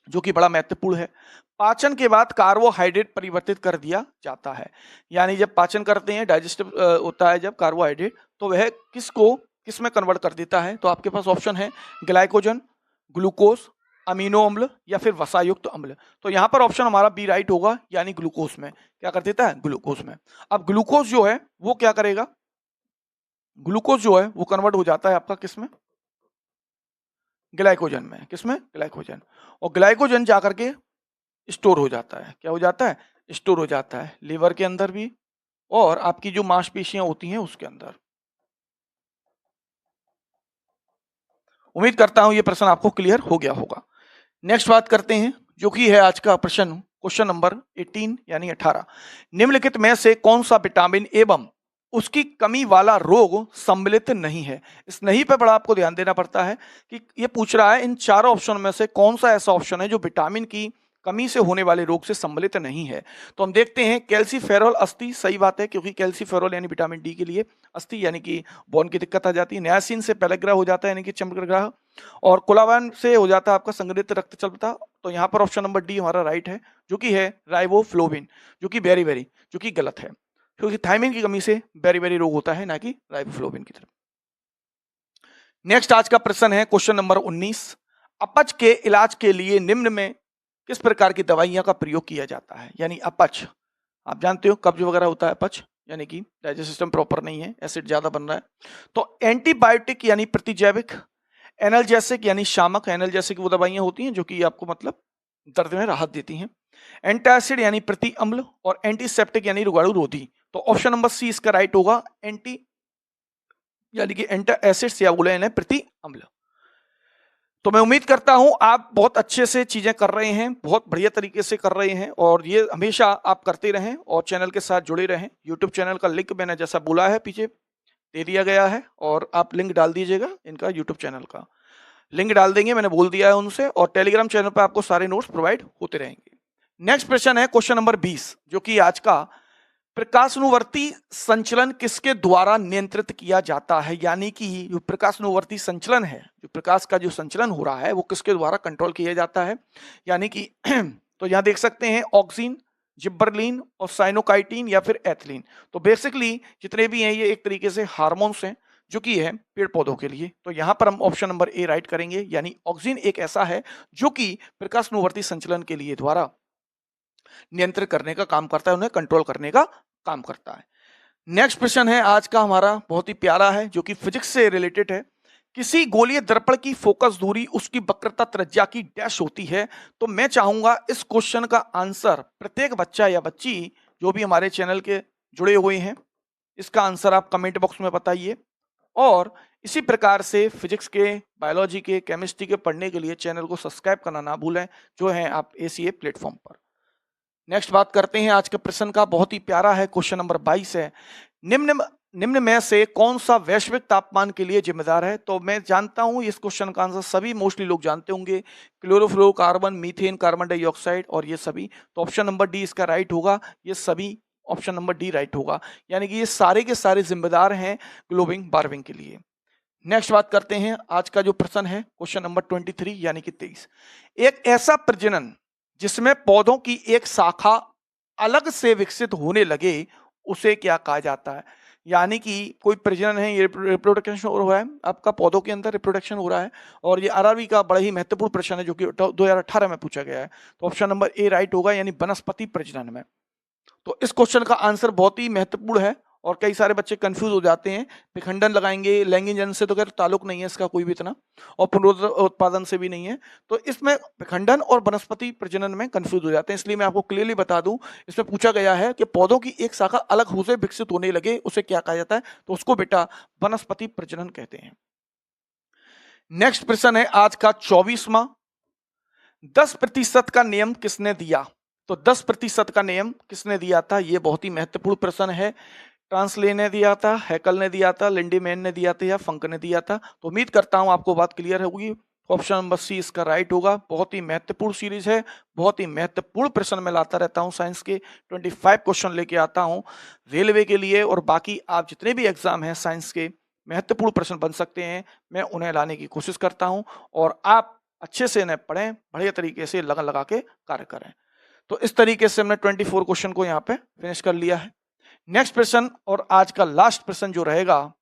जो कि बड़ा महत्वपूर्ण है। पाचन के बाद कार्बोहाइड्रेट परिवर्तित कर दिया जाता है, यानी जब पाचन करते हैं डाइजेस्टिव होता है जब कार्बोहाइड्रेट, तो वह किसको किस में कन्वर्ट कर देता है। तो आपके पास ऑप्शन है ग्लाइकोजन, ग्लूकोज, अमीनो अम्ल या फिर वसायुक्त अम्ल। तो यहाँ पर ऑप्शन हमारा बी राइट होगा, यानी ग्लूकोज में क्या कर देता है, ग्लूकोज में। अब ग्लूकोज जो है वो क्या करेगा, ग्लूकोज जो है वो कन्वर्ट हो जाता है आपका किसमें, ग्लाइकोजन में। किसमें, ग्लाइकोजन। और ग्लाइकोजन जाकर के स्टोर हो जाता है, क्या हो जाता है, स्टोर हो जाता है लीवर के अंदर भी और आपकी जो मांसपेशियां होती हैं उसके अंदर। उम्मीद करता हूं ये प्रश्न आपको क्लियर हो गया होगा। नेक्स्ट बात करते हैं जो कि है आज का प्रश्न, क्वेश्चन नंबर 18 यानी 18। निम्नलिखित में से कौन सा विटामिन एवं उसकी कमी वाला रोग सम्मिलित नहीं है। इस नहीं पे बड़ा आपको ध्यान देना पड़ता है कि ये पूछ रहा है इन चारों ऑप्शन में से कौन सा ऐसा ऑप्शन है जो विटामिन की कमी से होने वाले रोग से सम्मिलित नहीं है। तो हम देखते हैं कैल्सीफेरॉल अस्थि, सही बात है क्योंकि कैल्सीफेरॉल यानी विटामिन डी के लिए, अस्थि यानी कि बोन की दिक्कत आ जाती है। नियासिन से पेलग्रह हो जाता है यानी कि चमकग्रह, और कोलाबान से हो जाता है आपका संग्रहित रक्त चलता। तो यहाँ पर ऑप्शन नंबर डी हमारा राइट है जो कि है राइबोफ्लोविन, जो कि वेरी वेरी जो कि गलत है क्योंकि थायमिन की कमी से बेरी बेरी रोग होता है ना कि राइबोफ्लोविन की तरफ। नेक्स्ट आज का प्रश्न है क्वेश्चन नंबर 19। अपच के इलाज के लिए निम्न में किस प्रकार की दवाइयां का प्रयोग किया जाता है। यानी अपच आप जानते हो कब्ज वगैरह होता है अपच, यानी कि डाइजेस्ट सिस्टम प्रॉपर नहीं है, एसिड ज्यादा बन रहा है। तो एंटीबायोटिक यानी प्रतिजैविक, एनाल्जेसिक यानी शामक, एनाल्जेसिक वो दवाइयां होती हैं जो कि आपको मतलब दर्द में राहत देती हैं। एंटासिड यानी प्रति अम्ल, और एंटीसेप्टिक यानी रोगाणु रोधी। तो ऑप्शन नंबर सी इसका राइट होगा, एंटी यानी कि एंटा एसिड्स या बोले इन्हें प्रति अम्ल। तो मैं उम्मीद करता हूं आप बहुत अच्छे से चीजें कर रहे हैं, बहुत बढ़िया तरीके से कर रहे हैं और ये हमेशा आप करते रहें और चैनल के साथ जुड़े रहें। यूट्यूब चैनल का लिंक मैंने जैसा बोला है पीछे दे दिया गया है और आप लिंक डाल दीजिएगा, इनका यूट्यूब चैनल का लिंक डाल देंगे, मैंने बोल दिया है उनसे, और टेलीग्राम चैनल पर आपको सारे नोट्स प्रोवाइड होते रहेंगे। नेक्स्ट प्रश्न है क्वेश्चन नंबर 20 जो कि आज का, प्रकाशानुवर्ती संचलन किसके द्वारा नियंत्रित किया जाता है। यानी कि जो प्रकाशानुवर्ती संचलन है, जो प्रकाश का जो संचलन हो रहा है वो किसके द्वारा कंट्रोल किया जाता है। यानी कि तो यहां देख सकते हैं ऑक्सीन, जिब्बरलिन और साइनोकाइटिन या फिर एथिलीन। तो बेसिकली जितने भी हैं ये एक तरीके से हार्मोन्स हैं जो कि है पेड़ पौधों के लिए। तो यहां पर हम ऑप्शन नंबर ए राइट करेंगे, यानी ऑक्सीन एक ऐसा है जो कि प्रकाशानुवर्ती संचलन के लिए द्वारा नियंत्रित करने का काम करता है, उन्हें कंट्रोल करने का काम करता है। नेक्स्ट प्रश्न है आज का हमारा, बहुत ही प्यारा है जो कि फिजिक्स से रिलेटेड है। किसी गोलीय दर्पण की फोकस दूरी उसकी वक्रता त्रिज्या की डैश होती है। तो मैं चाहूंगा इस क्वेश्चन का आंसर प्रत्येक बच्चा या बच्ची जो भी हमारे चैनल के जुड़े हुए हैं इसका आंसर आप कमेंट बॉक्स में बताइए, और इसी प्रकार से फिजिक्स के, बायोलॉजी के, केमिस्ट्री के पढ़ने के लिए चैनल को सब्सक्राइब करना ना भूलें जो है आप ACA प्लेटफॉर्म पर। नेक्स्ट बात करते हैं आज के प्रश्न का, बहुत ही प्यारा है, क्वेश्चन नंबर 22 है। निम्न में से कौन सा वैश्विक तापमान के लिए जिम्मेदार है। तो मैं जानता हूं इस क्वेश्चन का आंसर सभी मोस्टली लोग जानते होंगे, क्लोरोफ्लोरोकार्बन, मीथेन, कार्बन डाइऑक्साइड और ये सभी। तो ऑप्शन नंबर डी इसका राइट होगा, ये सभी ऑप्शन नंबर डी राइट होगा, यानी कि ये सारे के सारे जिम्मेदार हैं ग्लोबल वार्मिंग के लिए। नेक्स्ट बात करते हैं आज का जो प्रश्न है क्वेश्चन नंबर 23 यानी कि 23। एक ऐसा प्रजनन जिसमें पौधों की एक शाखा अलग से विकसित होने लगे उसे क्या कहा जाता है। यानी कि कोई प्रजनन है, ये रिप्रोडक्शन हो रहा है आपका, पौधों के अंदर रिप्रोडक्शन हो रहा है, और ये RRB का बड़ा ही महत्वपूर्ण प्रश्न है जो कि 2018 में पूछा गया है। तो ऑप्शन नंबर ए राइट होगा, यानी वनस्पति प्रजनन में। तो इस क्वेश्चन का आंसर बहुत ही महत्वपूर्ण है और कई सारे बच्चे कंफ्यूज हो जाते हैं, विखंडन लगाएंगे, लैंगिक जन से तो खैर ताल्लुक नहीं है इसका कोई भी इतना, और पुनरुत्पादन से भी नहीं है, तो इसमें विखंडन और वनस्पति प्रजनन में कंफ्यूज हो जाते हैं। इसलिए मैं आपको क्लियरली बता दूं, इसमें पूछा गया है कि पौधों की एक शाखा अलग हो से विकसित होने लगे उसे क्या कहा जाता है, तो उसको बेटा वनस्पति प्रजनन कहते हैं। नेक्स्ट प्रश्न है आज का 24वां, 10% का नियम किसने दिया? तो 10% का नियम किसने दिया था, यह बहुत ही महत्वपूर्ण प्रश्न है। ट्रांसले ने दिया था, हैकल ने दिया था, लिंडीमैन ने दिया था या फंक ने दिया था? तो उम्मीद करता हूं आपको बात क्लियर होगी। ऑप्शन नंबर सी इसका राइट होगा। बहुत ही महत्वपूर्ण सीरीज है, बहुत ही महत्वपूर्ण प्रश्न मैं लाता रहता हूं, साइंस के 25 क्वेश्चन लेके आता हूं रेलवे के लिए, और बाकी आप जितने भी एग्जाम हैं साइंस के महत्वपूर्ण प्रश्न बन सकते हैं, मैं उन्हें लाने की कोशिश करता हूं, और आप अच्छे से इन्हें पढ़ें, बढ़िया तरीके से लगन लगा के कार्य करें। तो इस तरीके से हमने 24 क्वेश्चन को यहाँ पे फिनिश कर लिया है। नेक्स्ट प्रश्न और आज का लास्ट प्रश्न जो रहेगा,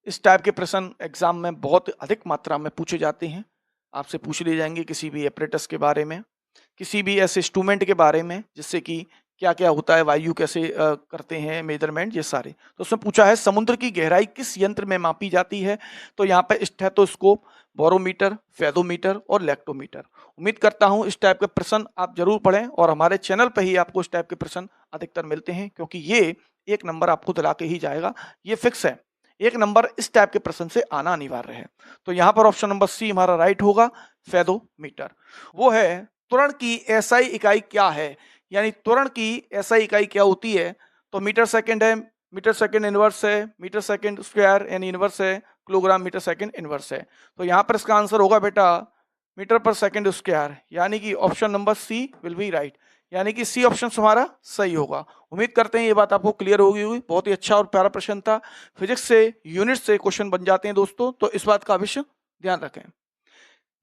इस टाइप के प्रश्न एग्जाम में बहुत अधिक मात्रा में पूछे जाते हैं, आपसे पूछ लिए जाएंगे किसी भी एपरेटस के बारे में, किसी भी ऐसे इंस्ट्रूमेंट के बारे में जिससे कि क्या क्या होता है, वायु कैसे करते हैं मेजरमेंट, ये सारे। तो उसमें पूछा है समुद्र की गहराई किस यंत्र में मापी जाती है? तो यहाँ पे स्टेथोस्कोप, बोरोमीटर, फेदोमीटर और लैक्टोमीटर। उम्मीद करता हूं इस टाइप के प्रश्न आप जरूर पढ़ें, और हमारे चैनल पर ही आपको इस टाइप के प्रश्न अधिकतर मिलते हैं, क्योंकि ये 1 नंबर आपको दिला के ही जाएगा, ये फिक्स है। 1 नंबर इस टाइप के प्रश्न से आना अनिवार्य है। तो यहाँ पर ऑप्शन नंबर सी हमारा राइट होगा, फेदोमीटर। वो है त्वरण की एसआई इकाई क्या है, यानी त्वरण की एसआई इकाई क्या होती है? तो मीटर सेकंड है, मीटर सेकंड इनवर्स है, मीटर सेकंड स्क्वायर यानी इनवर्स है, किलोग्राम मीटर सेकंड इनवर्स है। तो यहाँ पर इसका आंसर होगा बेटा मीटर पर सेकंड स्क्वायर, यानी कि option number C will be right, यानी कि सी ऑप्शन हमारा सही होगा। उम्मीद करते हैं ये बात आपको क्लियर होगी हुई। बहुत ही अच्छा और प्यारा प्रश्न था, फिजिक्स से यूनिट से क्वेश्चन बन जाते हैं दोस्तों, तो इस बात का अवश्य ध्यान रखें।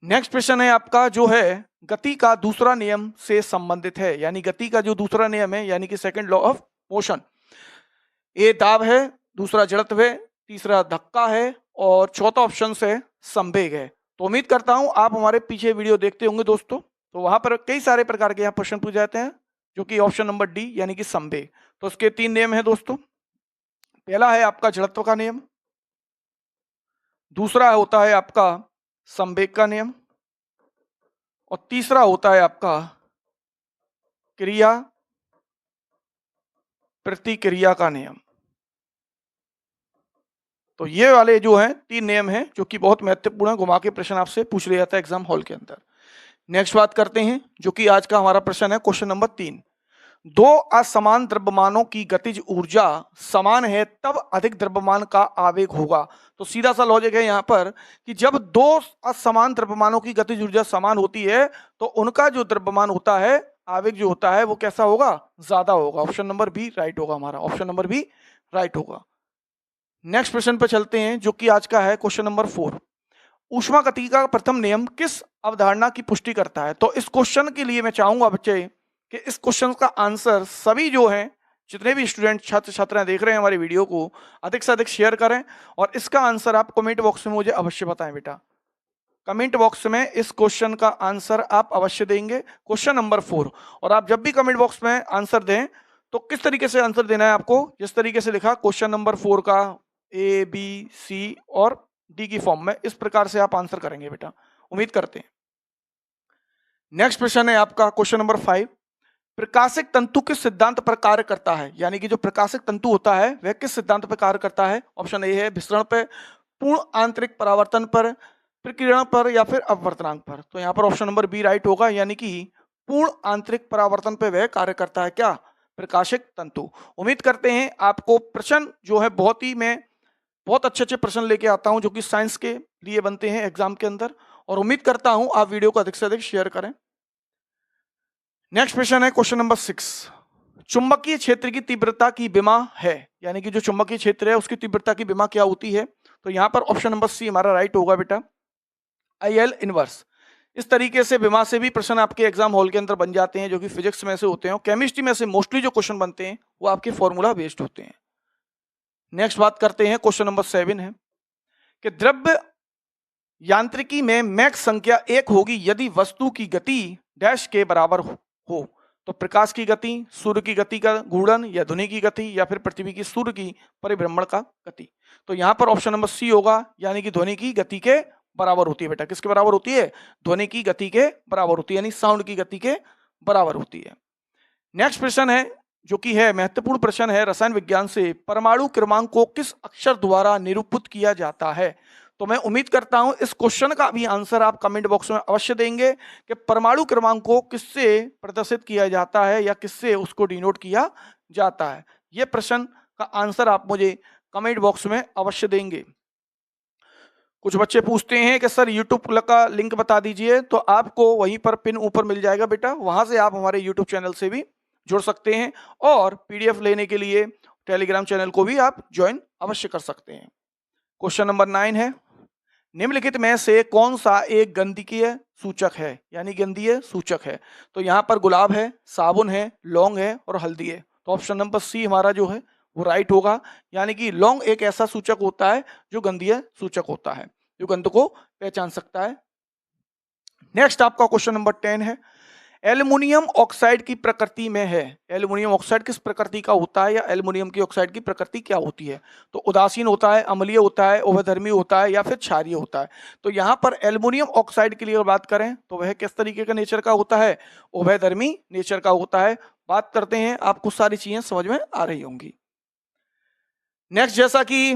नेक्स्ट प्रश्न है आपका जो है गति का दूसरा नियम से संबंधित है, यानी गति का जो दूसरा नियम है, यानी कि सेकंड लॉ ऑफ मोशन। ए दाब है, दूसरा जड़त्व है, तीसरा धक्का है, और चौथा ऑप्शन है संवेग है। तो उम्मीद करता हूं आप हमारे पीछे वीडियो देखते होंगे दोस्तों, तो वहां पर कई सारे प्रकार के यहाँ प्रश्न पूछे जाते हैं, जो कि ऑप्शन नंबर डी यानी कि संवेग। तो उसके 3 नियम है दोस्तों। पहला है आपका जड़त्व का नियम, दूसरा होता है आपका संवेग का नियम, और तीसरा होता है आपका क्रिया प्रतिक्रिया का नियम। तो ये वाले जो हैं 3 नियम हैं जो कि बहुत महत्वपूर्ण है, घुमा के प्रश्न आपसे पूछ लिया जाता है एग्जाम हॉल के अंदर। नेक्स्ट बात करते हैं जो कि आज का हमारा प्रश्न है, क्वेश्चन नंबर 3। 2 असमान द्रव्यमानों की गतिज ऊर्जा समान है तब अधिक द्रव्यमान का आवेग होगा। तो सीधा सा लॉजिक है यहाँ पर कि जब 2 असमान द्रव्यमानों की गतिज ऊर्जा समान होती है तो उनका जो द्रव्यमान होता है, आवेग जो होता है, वो कैसा होगा? ज्यादा होगा। ऑप्शन नंबर बी राइट होगा हमारा, ऑप्शन नंबर बी राइट होगा। नेक्स्ट प्रश्न पर चलते हैं जो कि आज का है क्वेश्चन नंबर 4। ऊष्मागतिकी का प्रथम नियम किस अवधारणा की पुष्टि करता है? तो इस क्वेश्चन के लिए मैं चाहूंगा बच्चे कि इस क्वेश्चन का आंसर सभी जो हैं, जितने भी स्टूडेंट छात्र छात्राएं देख रहे हैं हमारी वीडियो को, अधिक से अधिक शेयर करें, और इसका आंसर आप कमेंट बॉक्स में मुझे अवश्य बताएं बेटा। कमेंट बॉक्स में इस क्वेश्चन का आंसर आप अवश्य देंगे, क्वेश्चन नंबर 4। और आप जब भी कमेंट बॉक्स में आंसर दें तो किस तरीके से आंसर देना है आपको, जिस तरीके से लिखा क्वेश्चन नंबर 4 का ए बी सी और डी की फॉर्म में, इस प्रकार से आप आंसर करेंगे बेटा, उम्मीद करते हैं। नेक्स्ट प्रश्न है आपका क्वेश्चन नंबर 5। प्रकाशिक तंतु किस सिद्धांत पर कार्य करता है, यानी कि जो प्रकाशिक तंतु होता है वह किस सिद्धांत पर कार्य करता है? ऑप्शन ए है विसरण पर, पूर्ण आंतरिक परावर्तन पर, प्रकीर्णन पर, या फिर अपवर्तनांक पर। तो यहाँ पर ऑप्शन नंबर बी राइट होगा, यानी कि पूर्ण आंतरिक परावर्तन पर वह कार्य करता है क्या? प्रकाशिक तंतु। उम्मीद करते हैं आपको प्रश्न जो है बहुत अच्छे अच्छे प्रश्न लेके आता हूं जो कि साइंस के लिए बनते हैं एग्जाम के अंदर, और उम्मीद करता हूं आप वीडियो को अधिक से अधिक शेयर करें। नेक्स्ट क्वेश्चन है क्वेश्चन नंबर 6। चुंबकीय क्षेत्र की तीव्रता की विमा है, यानी कि जो चुंबकीय क्षेत्र है उसकी तीव्रता की विमा क्या होती है? तो यहां पर ऑप्शन नंबर सी हमारा राइट होगा बेटा, IL इनवर्स। इस तरीके से विमा से भी प्रश्न आपके एग्जाम हॉल के अंदर बन जाते हैं, जो कि फिजिक्स में से होते हैं, केमिस्ट्री में से मोस्टली जो क्वेश्चन बनते हैं वो आपके फॉर्मूला बेस्ड होते हैं। नेक्स्ट बात करते हैं क्वेश्चन नंबर 7 है कि द्रव्य यांत्रिकी में मैक संख्या 1 होगी यदि वस्तु की गति डैश के बराबर हो। तो प्रकाश की गति, सूर्य की गति का गुणन, या ध्वनि की गति, या फिर पृथ्वी की सूर्य की परिभ्रमण का गति। तो यहाँ पर ऑप्शन नंबर सी होगा, यानी कि ध्वनि की गति के बराबर होती है बेटा। किसके बराबर होती है? ध्वनि की गति के बराबर होती है, यानी साउंड की गति के बराबर होती है। नेक्स्ट प्रश्न है, जो कि है महत्वपूर्ण प्रश्न है रसायन विज्ञान से, परमाणु क्रमांक को किस अक्षर द्वारा निरूपित किया जाता है? तो मैं उम्मीद करता हूं इस क्वेश्चन का भी आंसर आप कमेंट बॉक्स में अवश्य देंगे कि परमाणु क्रमांक को किससे प्रदर्शित किया जाता है या किससे उसको डिनोट किया जाता है। यह प्रश्न का आंसर आप मुझे कमेंट बॉक्स में अवश्य देंगे। कुछ बच्चे पूछते हैं कि सर यूट्यूब का लिंक बता दीजिए, तो आपको वहीं पर पिन ऊपर मिल जाएगा बेटा, वहां से आप हमारे यूट्यूब चैनल से भी जुड़ सकते हैं, और पीडीएफ लेने के लिए टेलीग्राम चैनल को भी आप ज्वाइन अवश्य कर सकते हैं। क्वेश्चन नंबर 9 है, निम्नलिखित में से कौन सा एक गंधकीय सूचक है, यानी गंधीय सूचक है? तो यहाँ पर गुलाब है, साबुन है, लौंग है और हल्दी है। तो ऑप्शन नंबर सी हमारा जो है वो राइट होगा, यानी कि लौंग एक ऐसा सूचक होता है जो गंधीय सूचक होता है, जो गंध को पहचान सकता है। नेक्स्ट आपका क्वेश्चन नंबर 10 है, एल्युमिनियम ऑक्साइड की प्रकृति में है, एल्युमिनियम ऑक्साइड किस प्रकृति का होता है, या एल्युमिनियम की ऑक्साइड की प्रकृति क्या होती है? तो उदासीन होता है, अम्लीय होता है, उभयधर्मी होता है, या फिर क्षारीय होता है? तो यहाँ पर एल्युमिनियम ऑक्साइड के लिए बात करें तो वह किस तरीके का नेचर का होता है? उभयधर्मी नेचर का होता है। बात करते हैं, आपको सारी चीजें समझ में आ रही होंगी। नेक्स्ट, जैसा कि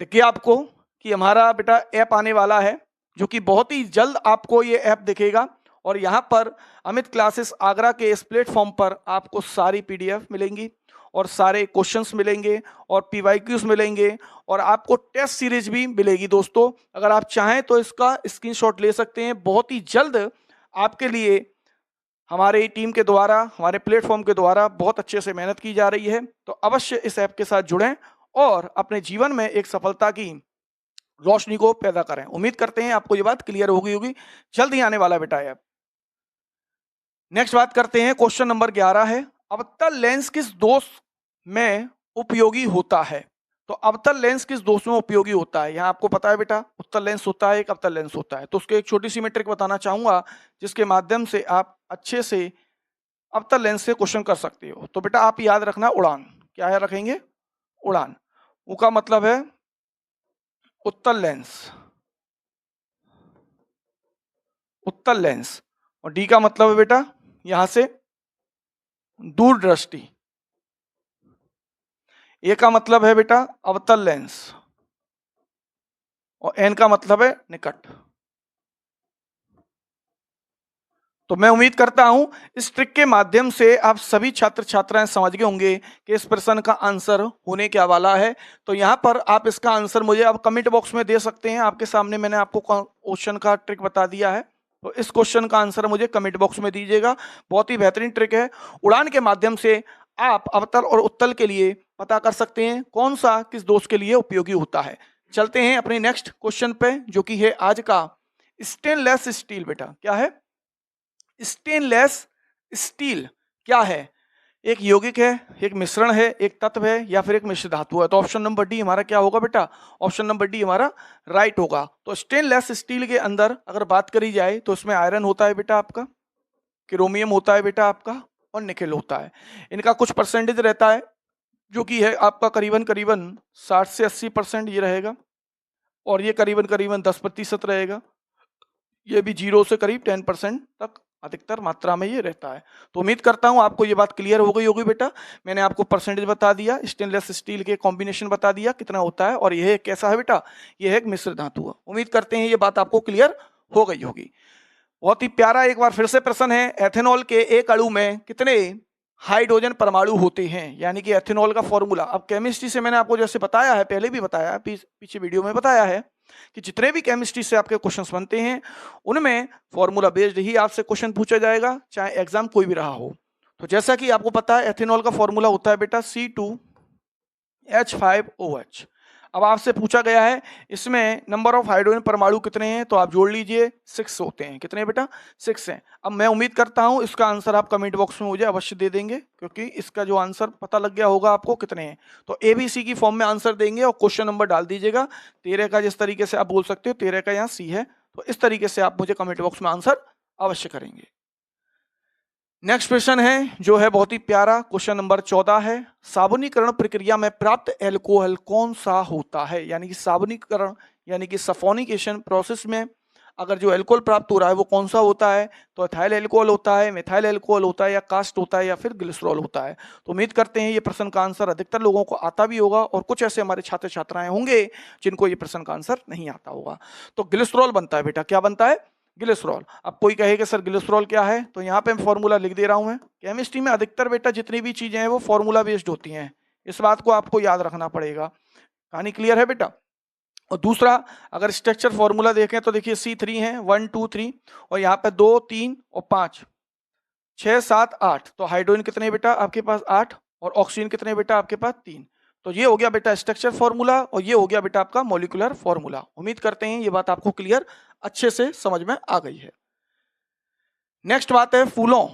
देखिए आपको कि हमारा बेटा ऐप आने वाला है, जो कि बहुत ही जल्द आपको ये ऐप दिखेगा, और यहाँ पर अमित क्लासेस आगरा के इस प्लेटफॉर्म पर आपको सारी पीडीएफ मिलेंगी और सारे क्वेश्चंस मिलेंगे और पीवाईक्यूज मिलेंगे, और आपको टेस्ट सीरीज भी मिलेगी दोस्तों। अगर आप चाहें तो इसका स्क्रीनशॉट ले सकते हैं। बहुत ही जल्द आपके लिए हमारी टीम के द्वारा, हमारे प्लेटफॉर्म के द्वारा बहुत अच्छे से मेहनत की जा रही है। तो अवश्य इस ऐप के साथ जुड़ें और अपने जीवन में एक सफलता की रोशनी को पैदा करें। उम्मीद करते हैं आपको ये बात क्लियर हो गई होगी। जल्द ही आने वाला बेटा ऐप। नेक्स्ट बात करते हैं, क्वेश्चन नंबर 11 है, अवतल लेंस किस दोष में उपयोगी होता है? तो अवतल लेंस किस दोष में उपयोगी होता है? यहाँ आपको पता है बेटा, उत्तल लेंस होता है, एक अवतल लेंस होता है। तो उसके एक छोटी सी मैं ट्रिक बताना चाहूंगा, जिसके माध्यम से आप अच्छे से अवतल लेंस से क्वेश्चन कर सकते हो। तो बेटा आप याद रखना उड़ान। क्या याद रखेंगे? उड़ान। उ का मतलब है उत्तल लेंस, उत्तल लेंस, और डी का मतलब है बेटा यहां से दूरदृष्टि। ए का मतलब है बेटा अवतल लेंस, और एन का मतलब है निकट। तो मैं उम्मीद करता हूं इस ट्रिक के माध्यम से आप सभी छात्र छात्राएं समझ गए होंगे कि इस प्रश्न का आंसर होने क्या वाला है। तो यहां पर आप इसका आंसर मुझे अब कमेंट बॉक्स में दे सकते हैं। आपके सामने मैंने आपको क्वेश्चन का ट्रिक बता दिया है, तो इस क्वेश्चन का आंसर मुझे कमेंट बॉक्स में दीजिएगा। बहुत ही बेहतरीन ट्रिक है। उड़ान के माध्यम से आप अवतल और उत्तल के लिए पता कर सकते हैं कौन सा किस दोष के लिए उपयोगी होता है। चलते हैं अपने नेक्स्ट क्वेश्चन पे, जो कि है आज का स्टेनलेस स्टील। बेटा क्या है स्टेनलेस स्टील? क्या है? एक यौगिक है, एक मिश्रण है, एक तत्व है, या फिर एक मिश्र धातु है? तो ऑप्शन नंबर डी हमारा क्या होगा बेटा? ऑप्शन नंबर डी हमारा राइट होगा। तो स्टेनलेस स्टील के अंदर अगर बात करी जाए तो उसमें आयरन होता है बेटा आपका, क्रोमियम होता है बेटा आपका, और निकेल होता है। इनका कुछ परसेंटेज रहता है, जो कि है आपका करीबन करीबन 60 से 80% ये रहेगा, और ये करीबन करीबन 10% रहेगा। ये भी 0 से करीब 10% तक अधिकतर मात्रा में ये रहता है। तो उम्मीद करता हूं आपको ये बात क्लियर हो गई होगी बेटा। मैंने आपको परसेंटेज बता दिया, स्टेनलेस स्टील के कॉम्बिनेशन बता दिया कितना होता है, और यह कैसा है बेटा? यह एक मिश्र धातु है। उम्मीद करते हैं ये बात आपको क्लियर हो गई होगी। बहुत ही प्यारा एक बार फिर से प्रश्न है, एथेनॉल के एक अणु में कितने हाइड्रोजन परमाणु होते हैं? यानी कि एथेनॉल का फॉर्मूला। अब केमिस्ट्री से मैंने आपको जैसे बताया है, पहले भी बताया, पीछे वीडियो में बताया है कि जितने भी केमिस्ट्री से आपके क्वेश्चंस बनते हैं उनमें फॉर्मूला बेस्ड ही आपसे क्वेश्चन पूछा जाएगा, चाहे एग्जाम कोई भी रहा हो। तो जैसा कि आपको पता है एथेनॉल का फॉर्मूला होता है बेटा C2H5OH। अब आपसे पूछा गया है इसमें नंबर ऑफ हाइड्रोजन परमाणु कितने हैं, तो आप जोड़ लीजिए 6 होते हैं। कितने बेटा? 6 हैं। अब मैं उम्मीद करता हूं इसका आंसर आप कमेंट बॉक्स में मुझे अवश्य दे देंगे, क्योंकि इसका जो आंसर पता लग गया होगा आपको कितने हैं। तो ABC की फॉर्म में आंसर देंगे और क्वेश्चन नंबर डाल दीजिएगा। 13 का जिस तरीके से आप बोल सकते हो, 13 का यहाँ C है, तो इस तरीके से आप मुझे कमेंट बॉक्स में आंसर अवश्य करेंगे। नेक्स्ट क्वेश्चन है जो है बहुत ही प्यारा, क्वेश्चन नंबर 14 है, साबुनीकरण प्रक्रिया में प्राप्त एल्कोहल कौन सा होता है? यानी कि साबुनीकरण यानी कि सफोनिकेशन प्रोसेस में अगर जो एल्कोहल प्राप्त हो रहा है वो कौन सा होता है? तो एथाइल एल्कोहल होता है, मिथाइल एल्कोहल होता है, या कास्ट होता है, या फिर ग्लिसरॉल होता है? तो उम्मीद करते हैं ये प्रश्न का आंसर अधिकतर लोगों को आता भी होगा और कुछ ऐसे हमारे छात्र छात्राएं होंगे जिनको ये प्रश्न का आंसर नहीं आता होगा। तो ग्लिसरॉल बनता है बेटा, क्या बनता है? ग्लिसरॉल। अब कोई कहेगा सर ग्लिसरॉल क्या है, तो यहाँ पे मैं फॉर्मूला लिख दे रहा हूँ। मैं केमिस्ट्री में अधिकतर बेटा जितनी भी चीजें हैं वो फॉर्मूला बेस्ड होती हैं, इस बात को आपको याद रखना पड़ेगा। कहानी क्लियर है बेटा? और दूसरा, अगर स्ट्रक्चर फॉर्मूला देखें तो देखिए C3 है 1 2 3, और यहाँ पे 2 3 और 5 6 7 8, तो हाइड्रोजन कितने बेटा आपके पास? 8, और ऑक्सीजन कितने बेटा आपके पास? 3। तो ये हो गया बेटा स्ट्रक्चर फॉर्मूला, और ये हो गया बेटा आपका मॉलिक्यूलर फॉर्मूला। उम्मीद करते हैं ये बात आपको क्लियर अच्छे से समझ में आ गई है। नेक्स्ट बात है, फूलों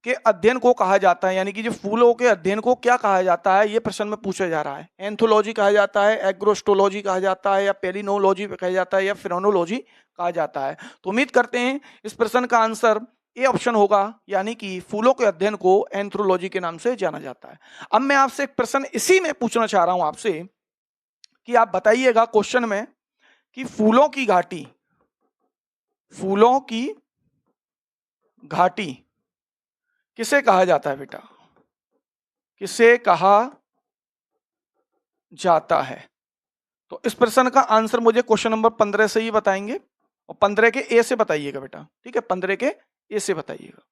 के अध्ययन को कहा जाता है, यानी कि जो फूलों के अध्ययन को क्या कहा जाता है, ये प्रश्न में पूछा जा रहा है। एंथोलॉजी कहा जाता है, एग्रोस्टोलॉजी कहा जाता है, या पेलिनोलॉजी कहा जाता है, या फिरोनोलॉजी कहा जाता है? तो उम्मीद करते हैं इस प्रश्न का आंसर ए ऑप्शन होगा, यानी कि फूलों के अध्ययन को एंथ्रोलॉजी के नाम से जाना जाता है। अब मैं आपसे एक प्रश्न इसी में पूछना चाह रहा हूं आपसे कि आप बताइएगा क्वेश्चन में कि फूलों की घाटी किसे कहा जाता है बेटा? किसे कहा जाता है? तो इस प्रश्न का आंसर मुझे क्वेश्चन नंबर 15 से ही बताएंगे, और 15 के ए से बताइएगा बेटा, ठीक है? 15 के ए से बताइएगा।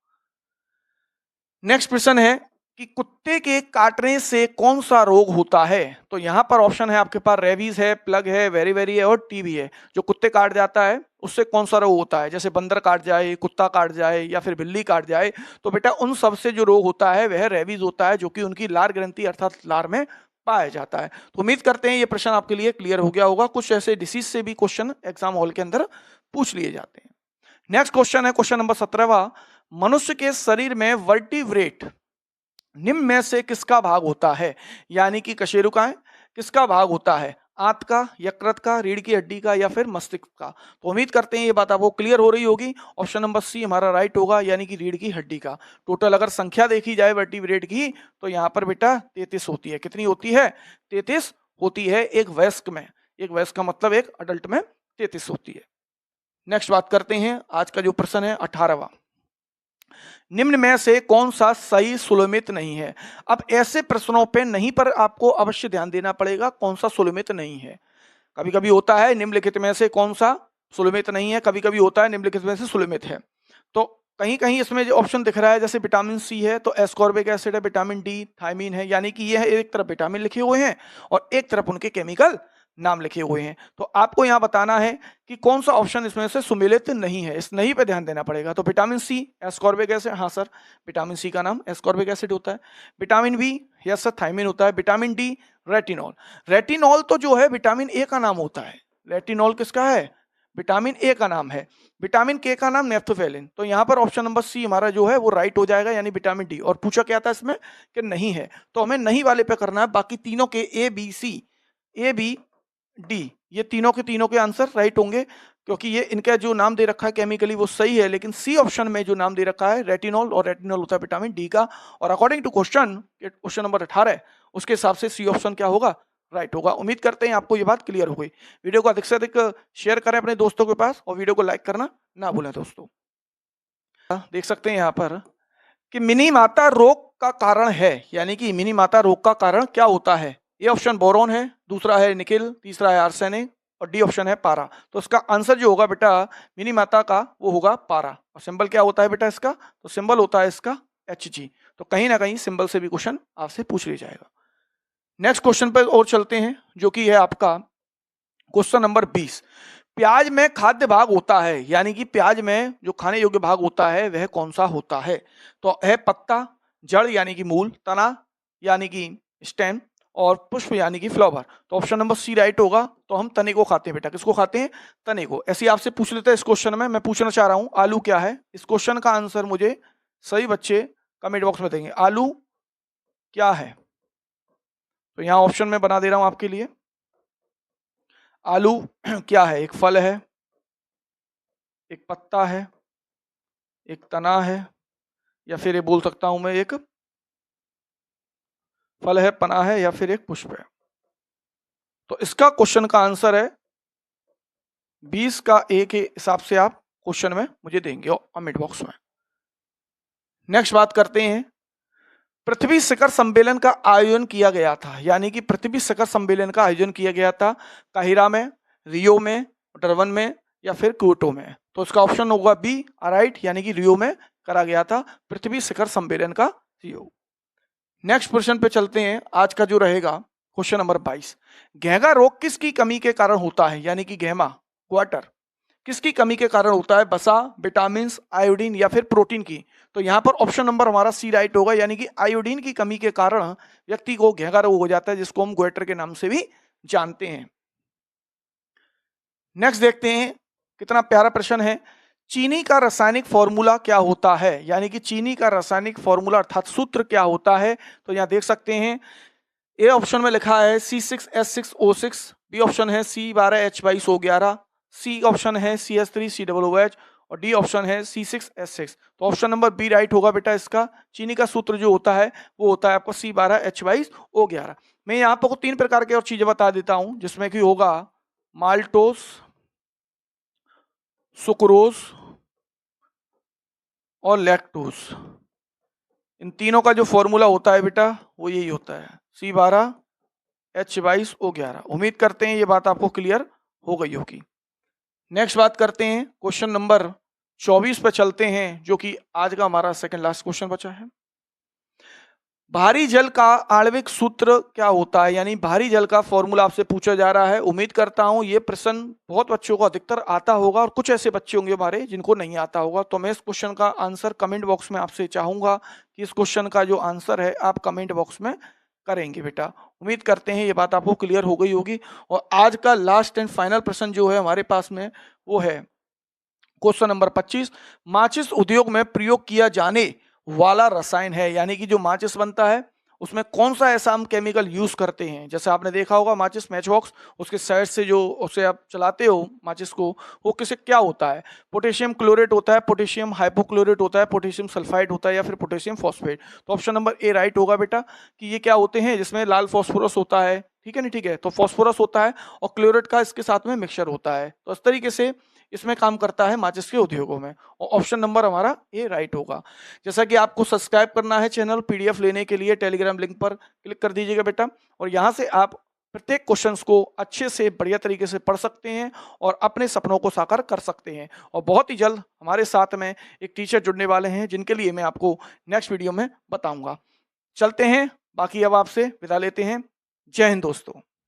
नेक्स्ट प्रश्न है कि कुत्ते के काटने से कौन सा रोग होता है? तो यहां पर ऑप्शन है आपके पास, रेबीज है, प्लग है, वेरी है, और टीबी है। जो कुत्ते काट जाता है उससे कौन सा रोग होता है? जैसे बंदर काट जाए, कुत्ता काट जाए, या फिर बिल्ली काट जाए, तो बेटा उन सब से जो रोग होता है वह रेबीज होता है, जो कि उनकी लार ग्रंथि अर्थात लार में पाया जाता है। तो उम्मीद करते हैं ये प्रश्न आपके लिए क्लियर हो गया होगा। कुछ ऐसे डिसीज से भी क्वेश्चन एग्जाम हॉल के अंदर पूछ लिए जाते हैं। नेक्स्ट क्वेश्चन है क्वेश्चन नंबर 17वां, मनुष्य के शरीर में वर्टिब्रेट निम्न में से किसका भाग होता है? यानी कि कशेरुकाएं किसका भाग होता है? आंत का, यकृत का, रीढ़ की हड्डी का, या फिर मस्तिष्क का? तो उम्मीद करते हैं ये बात आपको क्लियर हो रही होगी। ऑप्शन नंबर सी हमारा राइट होगा, यानी कि रीढ़ की हड्डी का। टोटल अगर संख्या देखी जाए वर्टिब्रेट की तो यहाँ पर बेटा 33 होती है। कितनी होती है? 33 होती है एक वयस्क में। एक वयस्क का मतलब एक अडल्ट में 33 होती है। नेक्स्ट बात करते हैं, आज का जो प्रश्न है 18वां, निम्न में से कौन सा सही सुलमित नहीं है? अब ऐसे प्रश्नों पे नहीं पर आपको अवश्य ध्यान देना पड़ेगा कौन सा सुलमित नहीं है। कभी कभी होता है निम्नलिखित में से कौन सा सुलमित नहीं है, कभी कभी होता है निम्नलिखित में से सुलमित है। तो कहीं कहीं इसमें जो ऑप्शन दिख रहा है, जैसे विटामिन सी है तो एस्कॉर्बिक एसिड है, विटामिन डी थायमीन है, यानी कि यह एक तरफ विटामिन लिखे हुए हैं और एक तरफ उनके केमिकल नाम लिखे हुए हैं। तो आपको यहां बताना है कि कौन सा ऑप्शन इसमें से सुमेलित नहीं है। इस नहीं पे ध्यान देना पड़ेगा। तो विटामिन सी एस्कॉर्बिक एसिड, हाँ सर विटामिन सी का नाम एस्कॉर्बिक एसिड होता है। Vitamin B, yes sir thiamine होता है। Vitamin D retinol. रेटिनॉल तो जो है विटामिन ए का नाम होता है। रेटिनॉल किसका है? विटामिन ए का नाम है। विटामिन के का नाम नेफ्थोफेलिन। तो यहाँ पर ऑप्शन नंबर सी हमारा जो है वो राइट हो जाएगा, यानी विटामिन डी। और पूछा क्या था इसमें कि नहीं है, तो हमें नहीं वाले पे करना है। बाकी तीनों के ए बी डी, ये तीनों के आंसर राइट होंगे, क्योंकि ये इनका जो नाम दे रखा है केमिकली वो सही है। लेकिन सी ऑप्शन में जो नाम दे रखा है रेटिनॉल, और रेटिनॉल होता है विटामिन डी का। और अकॉर्डिंग टू क्वेश्चन नंबर 18 है, उसके हिसाब से सी ऑप्शन क्या होगा? राइट होगा। उम्मीद करते हैं आपको ये बात क्लियर हो गई। वीडियो को अधिक से अधिक शेयर करें अपने दोस्तों के पास, और वीडियो को लाइक करना ना भूलें दोस्तों। देख सकते हैं यहाँ पर कि मिनी माता रोग का कारण है, यानी कि मिनी माता रोग का कारण क्या होता है? ए ऑप्शन बोरोन है, दूसरा है निकिल, तीसरा है आर्सेनिक, और डी ऑप्शन है पारा। तो इसका आंसर जो होगा बेटा मिनी माता का वो होगा पारा। और सिंबल क्या होता है बेटा इसका? तो सिंबल होता है इसका Hg। तो कहीं ना कहीं सिंबल से भी क्वेश्चन आपसे पूछ लिया जाएगा। नेक्स्ट क्वेश्चन पर और चलते हैं, जो कि है आपका क्वेश्चन नंबर 20। प्याज में खाद्य भाग होता है, यानी कि प्याज में जो खाने योग्य भाग होता है वह कौन सा होता है? तो है पत्ता, जड़ यानी कि मूल, तना यानी कि स्टेम, और पुष्प यानी कि फ्लावर। तो ऑप्शन नंबर सी राइट होगा। तो हम तने को खाते हैं बेटा। किसको खाते हैं? तने को। ऐसे ही आपसे पूछ लेते हैं इस क्वेश्चन में। मैं पूछना चाह रहा हूं आलू क्या है? इस क्वेश्चन का आंसर मुझे सही बच्चे कमेंट बॉक्स में देंगे। आलू क्या है? तो यहां ऑप्शन में बना दे रहा हूं आपके लिए। आलू क्या है? एक फल है, एक पत्ता है, एक तना है, या फिर ये बोल सकता हूं मैं एक फल है, पना है, या फिर एक पुष्प है। तो इसका क्वेश्चन का आंसर है 20 का ए के हिसाब से आप क्वेश्चन में मुझे देंगे कमेंट बॉक्स में। नेक्स्ट बात करते हैं, पृथ्वी शिखर सम्मेलन का आयोजन किया गया था, यानी कि पृथ्वी शिखर सम्मेलन का आयोजन किया गया था काहिरा में, रियो में, डरबन में, या फिर क्योटो में। तो इसका ऑप्शन होगा बी राइट, यानी कि रियो में करा गया था पृथ्वी शिखर सम्मेलन का रियो। नेक्स्ट प्रश्न पे चलते हैं, आज का जो रहेगा क्वेश्चन नंबर 22। घेंघा रोग किसकी कमी के कारण होता है, यानी कि घेमा क्वार्टर किसकी कमी के कारण होता है? बसा, विटामिन, आयोडीन, या फिर प्रोटीन की। तो यहाँ पर ऑप्शन नंबर हमारा सी राइट होगा, यानी कि आयोडीन की कमी के कारण व्यक्ति को घेंघा रोग हो जाता है, जिसको हम ग्वेटर के नाम से भी जानते हैं। नेक्स्ट देखते हैं, कितना प्यारा प्रश्न है, चीनी का रासायनिक फॉर्मूला क्या होता है, यानी कि चीनी का रासायनिक फॉर्मूला अर्थात सूत्र क्या होता है। तो यहाँ देख सकते हैं, ए ऑप्शन में लिखा है C6H6O6, बी ऑप्शन है C12H22O11, सी ऑप्शन है CH3COOH, और डी ऑप्शन है C6H6। तो ऑप्शन नंबर बी राइट होगा बेटा इसका। चीनी का सूत्र जो होता है वो होता है आपको C12H22O11। मैं यहाँ पर 3 प्रकार के और चीजें बता देता हूं, जिसमें कि होगा माल्टोस, सुक्रोज और लैक्टोस। इन तीनों का जो फॉर्मूला होता है बेटा वो यही होता है C12H22O11। उम्मीद करते हैं ये बात आपको क्लियर हो गई होगी। नेक्स्ट बात करते हैं, क्वेश्चन नंबर 24 पे चलते हैं, जो कि आज का हमारा सेकंड लास्ट क्वेश्चन बचा है। भारी जल का आणविक सूत्र क्या होता है, यानी भारी जल का फॉर्मूला आपसे पूछा जा रहा है। उम्मीद करता हूं ये प्रश्न बहुत बच्चों को अधिकतर आता होगा, और कुछ ऐसे बच्चे होंगे हमारे जिनको नहीं आता होगा। तो मैं इस क्वेश्चन का आंसर कमेंट बॉक्स में आपसे चाहूंगा कि इस क्वेश्चन का जो आंसर है आप कमेंट बॉक्स में करेंगे बेटा। उम्मीद करते हैं ये बात आपको क्लियर हो गई होगी। और आज का लास्ट एंड फाइनल प्रश्न जो है हमारे पास में वो है क्वेश्चन नंबर 25। माचिस उद्योग में प्रयोग किया जाने वाला रसायन है, यानी कि जो माचिस बनता है उसमें कौन सा ऐसा हम केमिकल यूज करते हैं। जैसे आपने देखा होगा माचिस मैच बॉक्स, उसके साइड से जो उसे आप चलाते हो माचिस को, वो किसे क्या होता है? पोटेशियम क्लोरेट होता है, पोटेशियम हाइपोक्लोरेट होता है, पोटेशियम सल्फाइड होता है, या फिर पोटेशियम फॉस्फेट। तो ऑप्शन नंबर ए राइट होगा बेटा कि ये क्या होते हैं, जिसमें लाल फॉस्फोरस होता है। ठीक है नहीं, ठीक है, तो फॉस्फोरस होता है और क्लोरेट का इसके साथ में मिक्सचर होता है। तो इस तरीके से इसमें काम करता है माचिस के उद्योगों में, और ऑप्शन नंबर हमारा ए राइट होगा। जैसा कि आपको सब्सक्राइब करना है चैनल, पीडीएफ लेने के लिए टेलीग्राम लिंक पर क्लिक कर दीजिएगा बेटा, और यहाँ से आप प्रत्येक क्वेश्चंस को अच्छे से बढ़िया तरीके से पढ़ सकते हैं और अपने सपनों को साकार कर सकते हैं। और बहुत ही जल्द हमारे साथ में एक टीचर जुड़ने वाले हैं, जिनके लिए मैं आपको नेक्स्ट वीडियो में बताऊंगा। चलते हैं, बाकी अब आपसे विदा लेते हैं। जय हिंद दोस्तों।